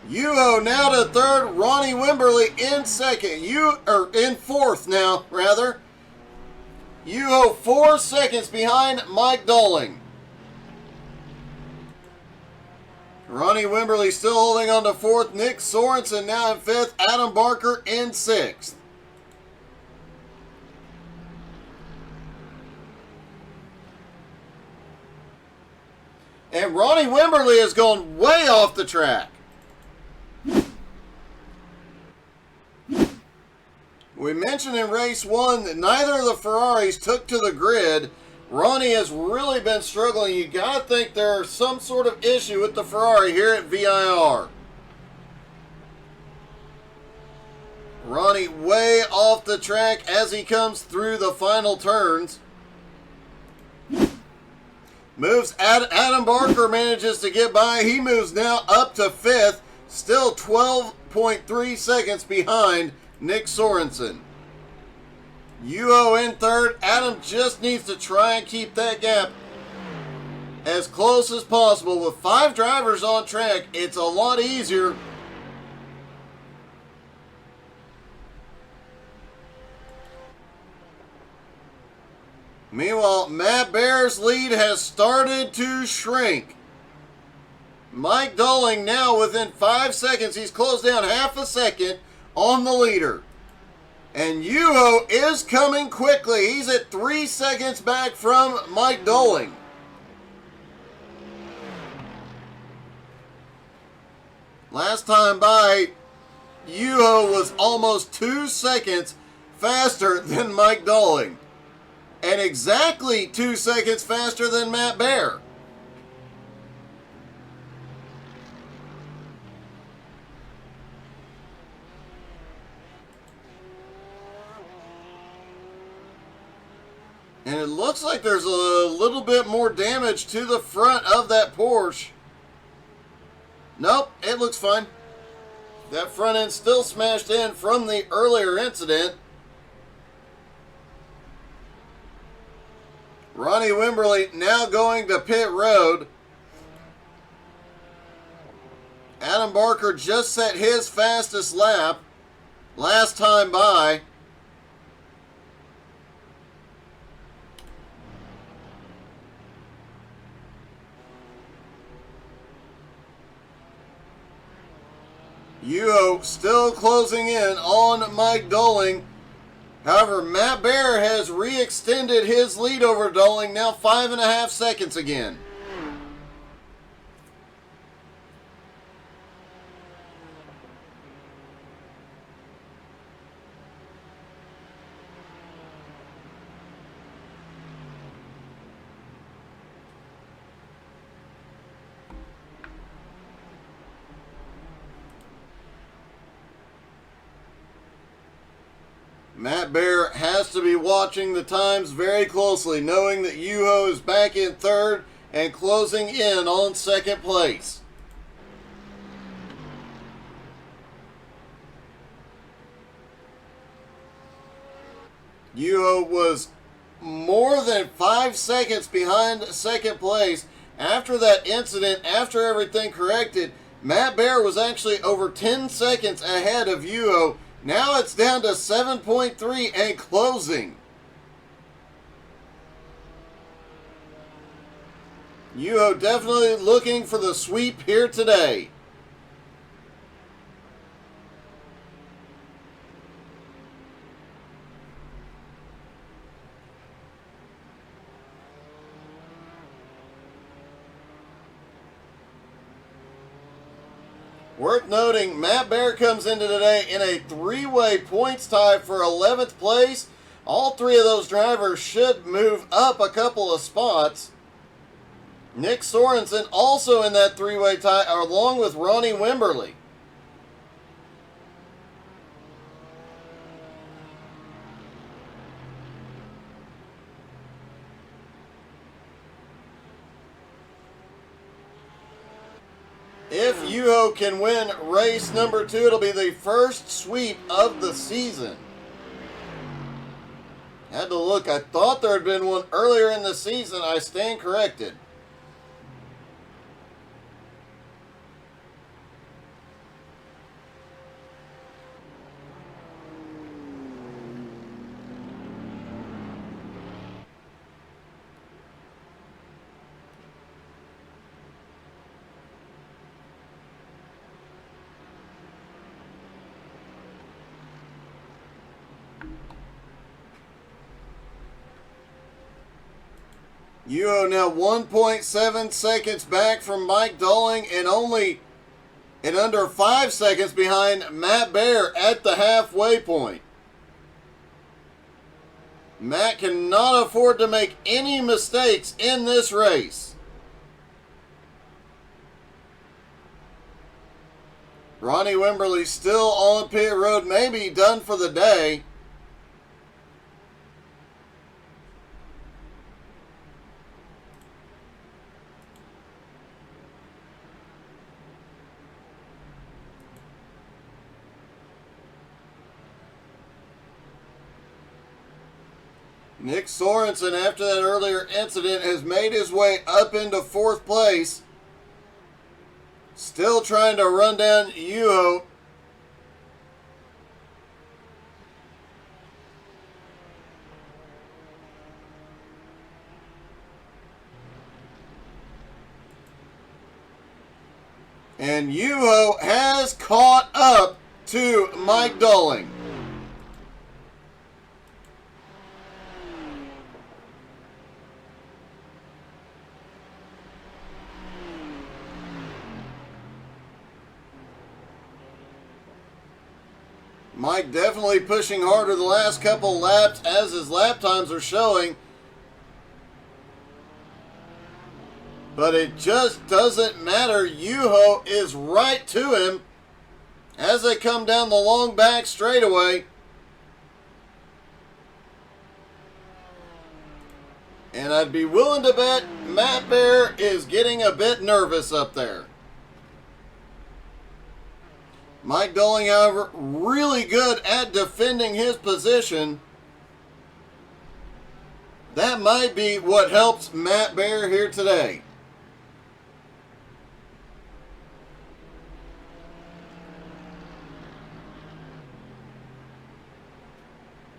Yuho now to third. Ronnie Wimberly in second. In fourth now, rather. Yuho 4 seconds behind Mike Dolling. Ronnie Wimberly still holding on to fourth. Nick Sorensen now in fifth. Adam Barker in sixth. And Ronnie Wimberly has gone way off the track. We mentioned in race 1 that neither of the Ferraris took to the grid. Ronnie has really been struggling. You got to think there's some sort of issue with the Ferrari here at VIR. Ronnie way off the track as he comes through the final turns. Adam Barker manages to get by. He moves now up to fifth, still 12.3 seconds behind Nick Sorensen. Yuho in third. Adam just needs to try and keep that gap as close as possible. With 5 drivers on track, it's a lot easier. Meanwhile, Matt Baer's lead has started to shrink. Mike Dolling now within 5 seconds. He's closed down half a second on the leader. And Yuho is coming quickly. He's at 3 seconds back from Mike Dolling. Last time by, Yuho was almost 2 seconds faster than Mike Dolling. And exactly 2 seconds faster than Matt Baer. And it looks like there's a little bit more damage to the front of that Porsche. Nope, it looks fine. That front end still smashed in from the earlier incident. Ronnie Wimberly now going to pit road. Adam Barker just set his fastest lap last time by. Yuho still closing in on Mike Dolling. However, Matt Baer has re-extended his lead over Dolling, now 5.5 seconds again. Matt Baer has to be watching the times very closely, knowing that Yuho is back in third and closing in on second place. Yuho was more than 5 seconds behind second place. After that incident, after everything corrected, Matt Baer was actually over 10 seconds ahead of Yuho. Now it's down to 7.3 and closing. Yuho definitely looking for the sweep here today. Worth noting, Matt Baer comes into today in a 3-way points tie for 11th place. All 3 of those drivers should move up a couple of spots. Nick Sorensen also in that 3-way tie, along with Ronnie Wimberly. If Yuho can win race number 2, it'll be the first sweep of the season. Had to look. I thought there had been one earlier in the season. I stand corrected. Yuho now 1.7 seconds back from Mike Dolling and under 5 seconds behind Matt Bear at the halfway point. Matt cannot afford to make any mistakes in this race. Ronnie Wimberly still on pit road, maybe done for the day. Nick Sorensen, after that earlier incident, has made his way up into 4th place. Still trying to run down Yuho. And Yuho has caught up to Mike Dolling. Mike definitely pushing harder the last couple laps as his lap times are showing. But it just doesn't matter. Yuho is right to him as they come down the long back straightaway. And I'd be willing to bet Matt Bear is getting a bit nervous up there. Mike Dolling, however, really good at defending his position. That might be what helps Matt Bear here today.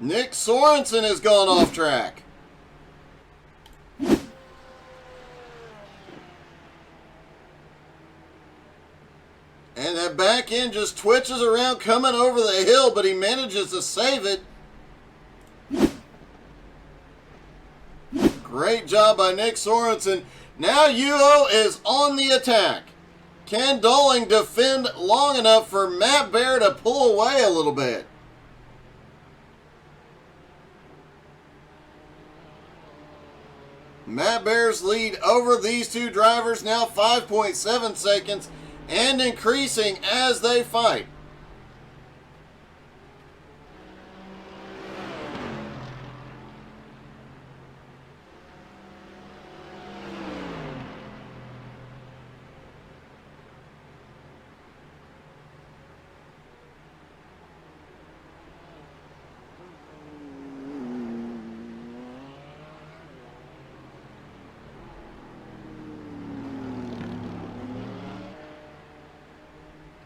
Nick Sorensen has gone off track. And that back end just twitches around coming over the hill, but he manages to save it. Great job by Nick Sorensen. Now Yuho is on the attack. Can Dolling defend long enough for Matt Bear to pull away a little bit? Matt Bear's lead over these two drivers now 5.7 seconds. And increasing as they fight.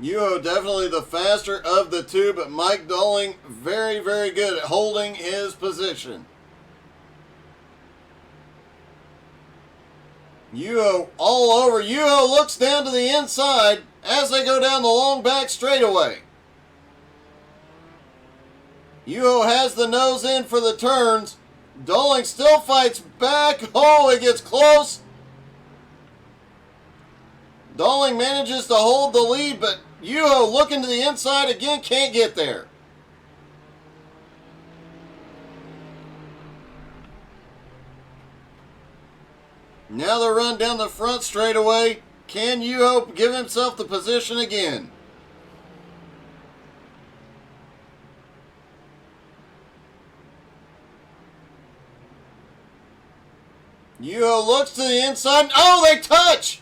Yuho definitely the faster of the two, but Mike Dolling very, very good at holding his position. Yuho all over. Yuho looks down to the inside as they go down the long back straightaway. Yuho has the nose in for the turns. Dolling still fights back. Oh, it gets close. Dolling manages to hold the lead, but Yuho looking to the inside again, can't get there. Now the run down the front straightaway. Can Yuho give himself the position again? Yuho looks to the inside. Oh, they touch!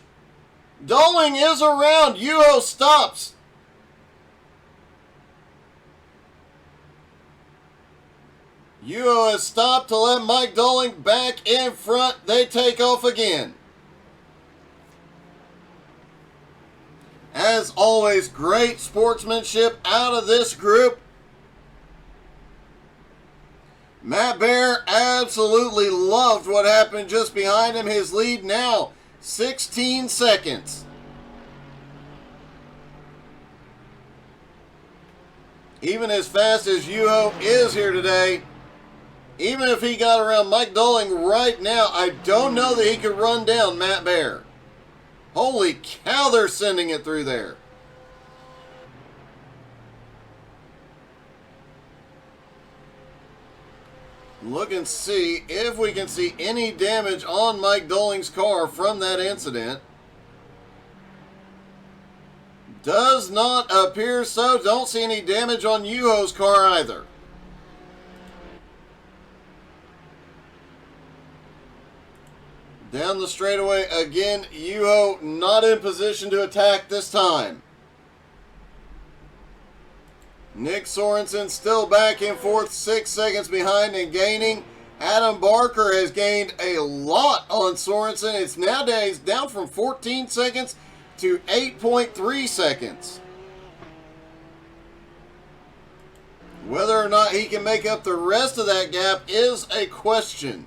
Dolling is around. Yuho stops. Yuho has stopped to let Mike Dolling back in front. They take off again. As always, great sportsmanship out of this group. Matt Bear absolutely loved what happened just behind him. His lead now 16 seconds. Even as fast as Yuho is here today, Even if he got around Mike Dolling right now, I don't know that he could run down Matt Bear. Holy cow, they're sending it through there. Look and see if we can see any damage on Mike Dolling's car from that incident. Does not appear so. Don't see any damage on Yuho's car either. Down the straightaway again, Yuho not in position to attack this time. Nick Sorensen still back and forth, 6 seconds behind and gaining. Adam Barker has gained a lot on Sorensen. It's nowadays down from 14 seconds to 8.3 seconds. Whether or not he can make up the rest of that gap is a question.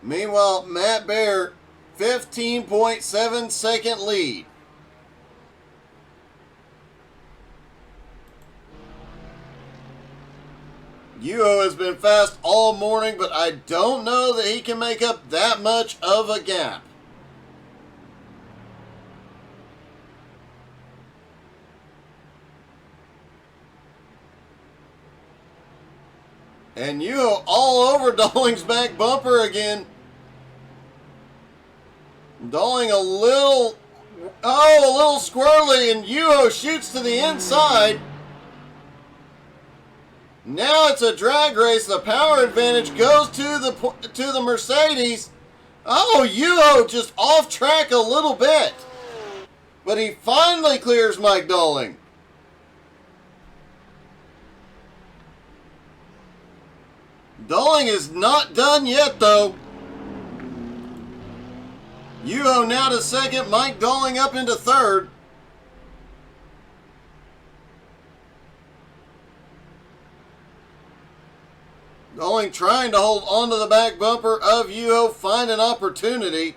Meanwhile, Matt Bear, 15.7 second lead. Yuho has been fast all morning, but I don't know that he can make up that much of a gap. And Yuho all over Dolling's back bumper again. Dolling a little squirrely, and Yuho shoots to the inside. Now it's a drag race. The power advantage goes to the Mercedes. Oh, Yuho just off track a little bit. But he finally clears Mike Dolling. Dolling is not done yet, though. Yuho now to second, Mike Dolling up into third. Dolling trying to hold onto the back bumper of Yuho, find an opportunity.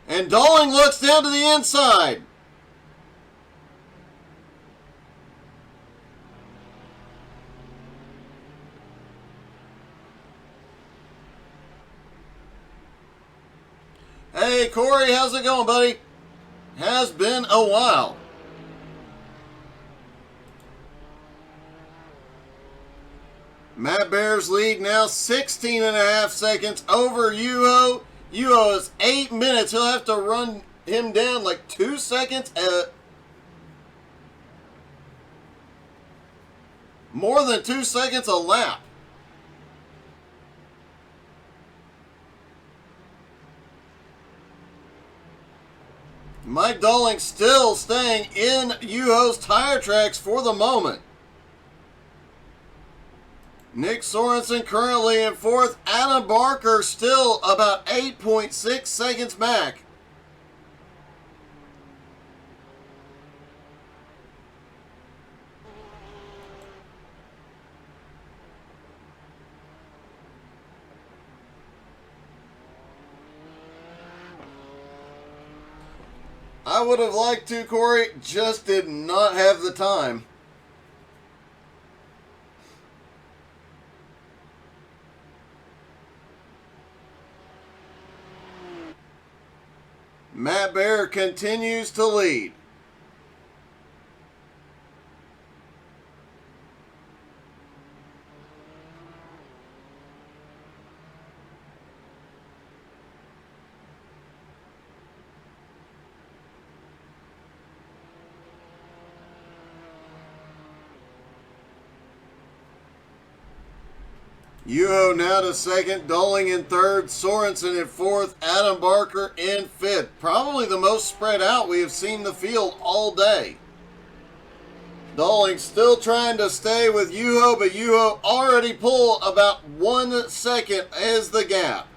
And Dolling looks down to the inside. Hey, Corey, how's it going, buddy? Has been a while. Matt Bear's lead now 16.5 seconds over Yuho. Yuho is 8 minutes. He'll have to run him down like 2 seconds. More than 2 seconds a lap. Mike Dolling still staying in Yuho's tire tracks for the moment. Nick Sorensen currently in fourth. Adam Barker still about 8.6 seconds back. I would have liked to, Corey, just did not have the time. Matt Bear continues to lead. Yuho now to second, Dolling in third, Sorensen in fourth, Adam Barker in fifth. Probably the most spread out we have seen the field all day. Dolling still trying to stay with Yuho, but Yuho already pulled about 1 second as the gap.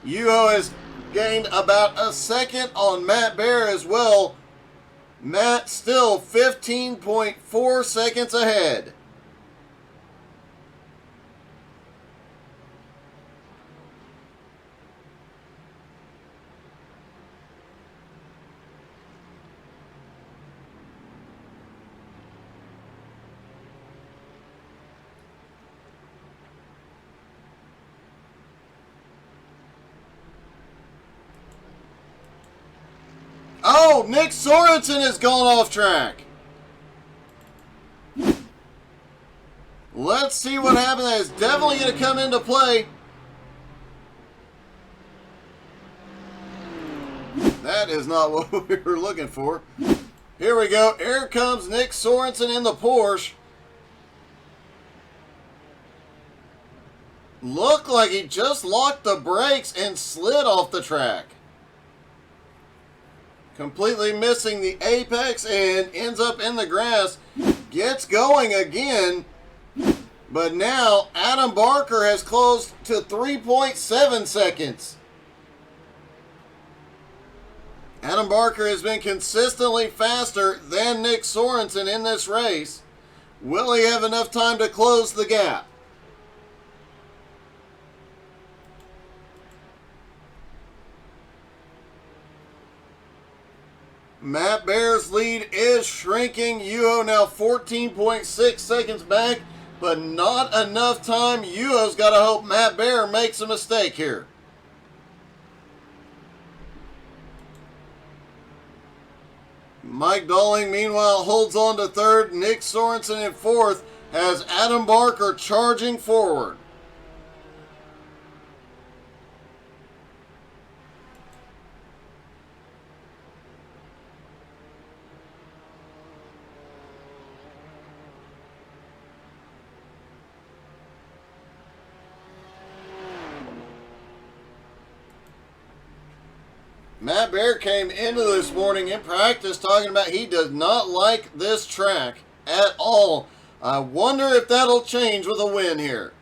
Yuho has gained about a second on Matt Bear as well. Matt still 15.4 seconds ahead. Oh, Nick Sorensen has gone off track. Let's see what happens. That is definitely going to come into play. That is not what we were looking for. Here we go. Here comes Nick Sorensen in the Porsche. Looked like he just locked the brakes and slid off the track. Completely missing the apex and ends up in the grass. Gets going again. But now Adam Barker has closed to 3.7 seconds. Adam Barker has been consistently faster than Nick Sorensen in this race. Will he have enough time to close the gap? Matt Baer's lead is shrinking. Yuho now 14.6 seconds back, but not enough time. Yuho's got to hope Matt Baer makes a mistake here. Mike Dolling, meanwhile, holds on to third. Nick Sorensen in fourth, has Adam Barker charging forward. Matt Baer came into this morning in practice talking about he does not like this track at all. I wonder if that'll change with a win here.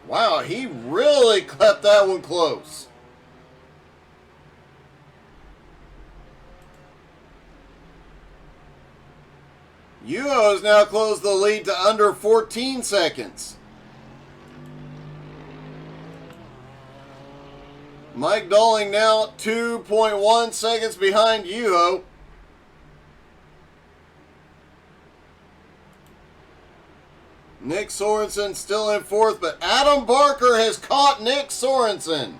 Wow, he really kept that one close. Yuho has now closed the lead to under 14 seconds. Mike Dolling now 2.1 seconds behind Yuho. Nick Sorensen still in fourth, but Adam Barker has caught Nick Sorensen.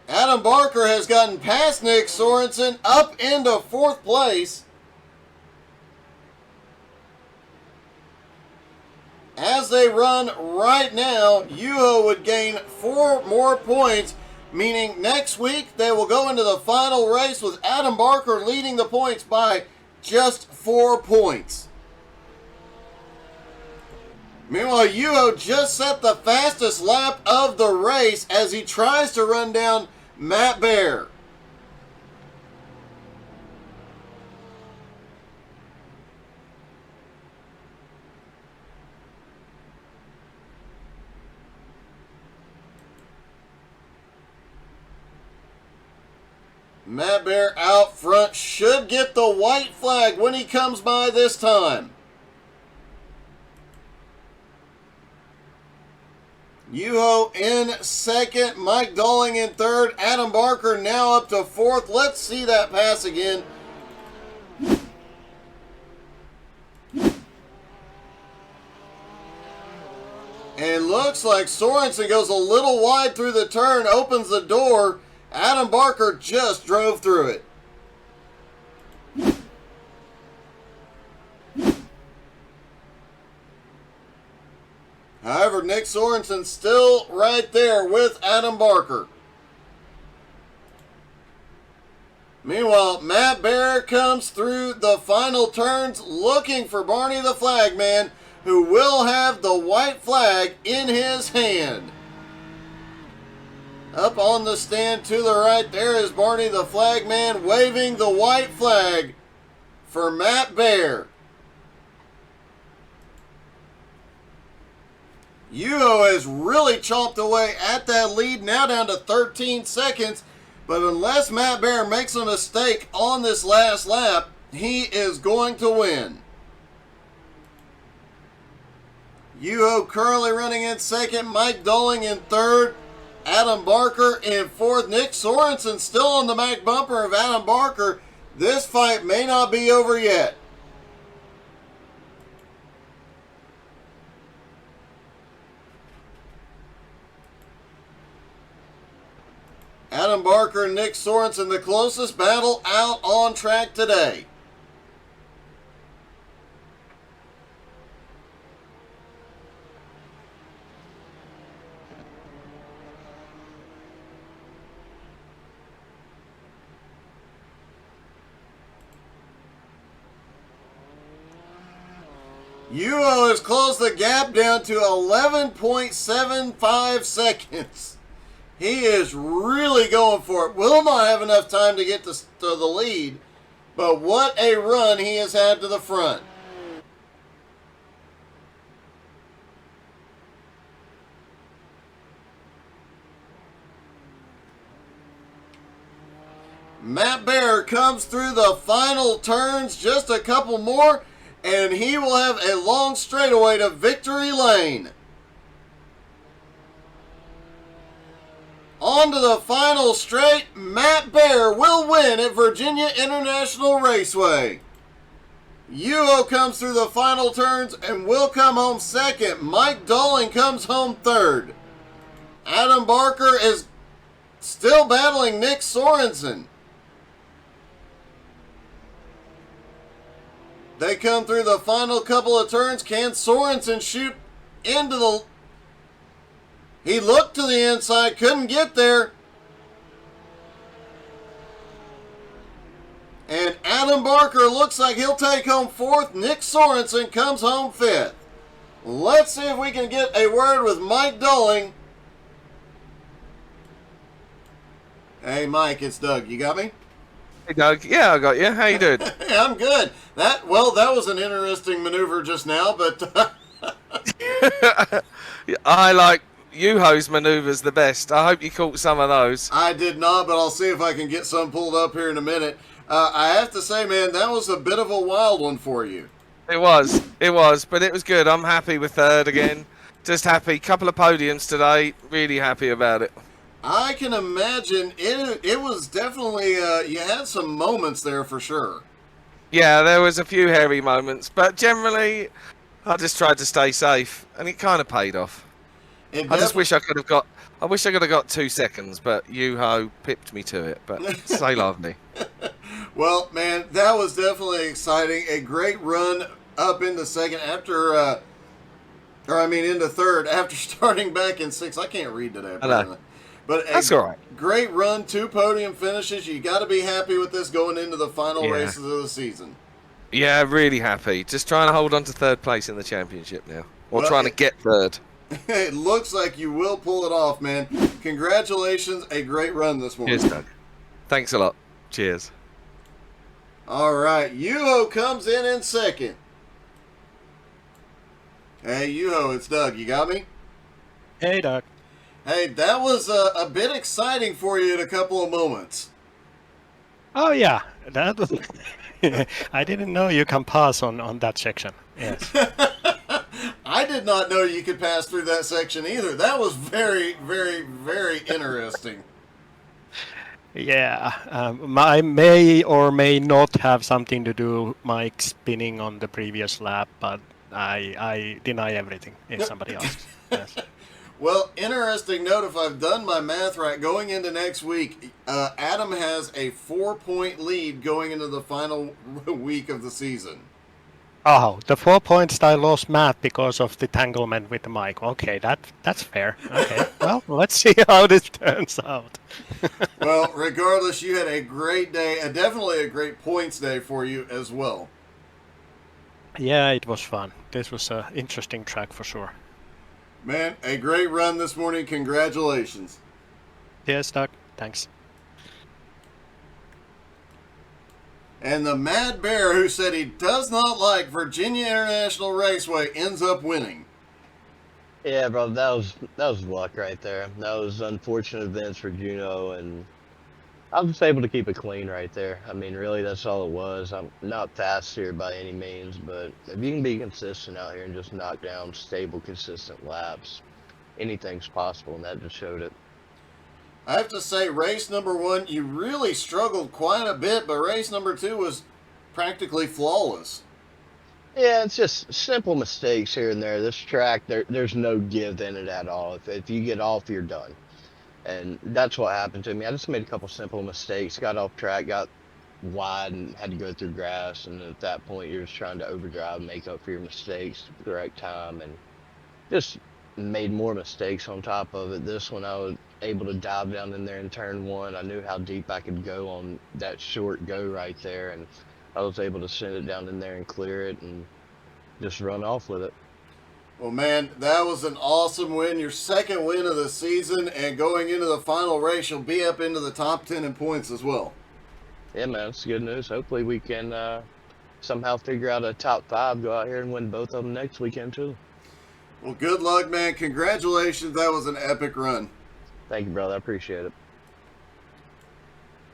Adam Barker has gotten past Nick Sorensen up into fourth place. As they run right now, Yuho would gain 4 more points, meaning next week they will go into the final race with Adam Barker leading the points by just 4 points. Meanwhile, Yuho just set the fastest lap of the race as he tries to run down Matt Baer. Matt Baer out front should get the white flag when he comes by this time. Yuho in second, Mike Dolling in third, Adam Barker now up to fourth. Let's see that pass again. And looks like Sorensen goes a little wide through the turn, opens the door. Adam Barker just drove through it. However, Nick Sorensen still right there with Adam Barker. Meanwhile, Matt Baer comes through the final turns looking for Barney the Flagman, who will have the white flag in his hand. Up on the stand to the right, there is Barney the Flagman waving the white flag for Matt Baer. Yuho has really chomped away at that lead, now down to 13 seconds. But unless Matt Baer makes a mistake on this last lap, he is going to win. Yuho currently running in second. Mike Doling in third. Adam Barker in fourth. Nick Sorensen still on the Mac bumper of Adam Barker. This fight may not be over yet. Adam Barker and Nick Sorensen, the closest battle out on track today. Yuho has closed the gap down to 11.75 seconds. He is really going for it. Will not have enough time to get to the lead, but what a run he has had to the front. Matt Bear comes through the final turns, just a couple more, and he will have a long straightaway to victory lane. On to the final straight, Matt Bear will win at Virginia International Raceway. Yuho comes through the final turns and will come home second. Mike Doling comes home third. Adam Barker is still battling Nick Sorensen. They come through the final couple of turns. Can Sorensen shoot into the... He looked to the inside, couldn't get there. And Adam Barker looks like he'll take home fourth. Nick Sorensen comes home fifth. Let's see if we can get a word with Mike Doling. Hey, Mike, it's Doug. You got me? Hey, Doug. Yeah, I got you. How you doing? I'm good. That was an interesting maneuver just now, but... I like Yuho's maneuvers the best. I hope you caught some of those. I did not, but I'll see if I can get some pulled up here in a minute. I have to say, man, that was a bit of a wild one for you. It was, but it was good. I'm happy with third again. Just happy. Couple of podiums today. Really happy about it. I can imagine it was definitely, you had some moments there for sure. Yeah, there was a few hairy moments, but generally, I just tried to stay safe, and it kind of paid off. I just wish I could have got. I wish I could have got 2 seconds, but Yuho pipped me to it. But so lovely. Well, man, that was definitely exciting. A great run up into second after, into third after starting back in sixth. I can't read today. Apparently. But that's all right. Great run, 2 podium finishes. You got to be happy with this going into the final races of the season. Yeah, really happy. Just trying to hold on to third place in the championship now, or trying to get third. It looks like you will pull it off, man. Congratulations. A great run this morning. Cheers, Doug. Thanks a lot. Cheers. All right. Yuho comes in second. Hey, Yuho, it's Doug. You got me? Hey, Doug. Hey, that was a bit exciting for you in a couple of moments. Oh, yeah. That was... I didn't know you can pass on that section. Yes. I did not know you could pass through that section either. That was very, very, very interesting. Yeah, I may or may not have something to do Mike spinning on the previous lap, but I deny everything if somebody asks. Yes. Well, interesting note, if I've done my math right, going into next week, Adam has a 4-point lead going into the final week of the season. Oh, the 4 points I lost math because of the tanglement with the mic. Okay, that's fair. Okay, well, let's see how this turns out. Well, regardless, you had a great day, definitely a great points day for you as well. Yeah, it was fun. This was an interesting track for sure. Man, a great run this morning. Congratulations. Yes, Doug. Thanks. And the Mad Bear, who said he does not like Virginia International Raceway, ends up winning. Yeah, bro, that was luck right there. That was unfortunate events for Juno, and I was just able to keep it clean right there. I mean, really, that's all it was. I'm not fast here by any means, but if you can be consistent out here and just knock down stable, consistent laps, anything's possible, and that just showed it. I have to say, race number 1, you really struggled quite a bit, but race number 2 was practically flawless. Yeah, it's just simple mistakes here and there. This track, there's no give in it at all. If you get off, you're done. And that's what happened to me. I just made a couple simple mistakes, got off track, got wide, and had to go through grass. And at that point, you're just trying to overdrive, make up for your mistakes at the correct time, and just made more mistakes on top of it. This one, I was able to dive down in there in turn 1. I knew how deep I could go on that short go right there, and I was able to send it down in there and clear it and just run off with it. Well, man, that was an awesome win. Your second win of the season, and going into the final race, you'll be up into the top 10 in points as well. Yeah, man, it's good news. Hopefully we can somehow figure out a top 5, go out here and win both of them next weekend too. Well, good luck, man. Congratulations. That was an epic run. Thank you, brother. I appreciate it.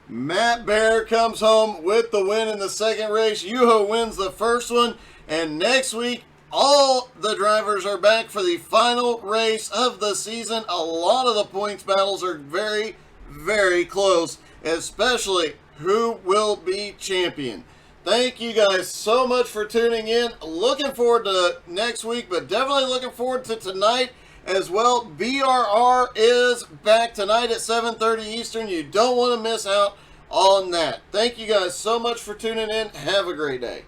Matt Bear comes home with the win in the second race. Yuho wins the first one. And next week, all the drivers are back for the final race of the season. A lot of the points battles are very, very close, especially who will be champion. Thank you guys so much for tuning in. Looking forward to next week, but definitely looking forward to tonight as well. VRR is back tonight at 7:30 Eastern. You don't want to miss out on that. Thank you guys so much for tuning in. Have a great day.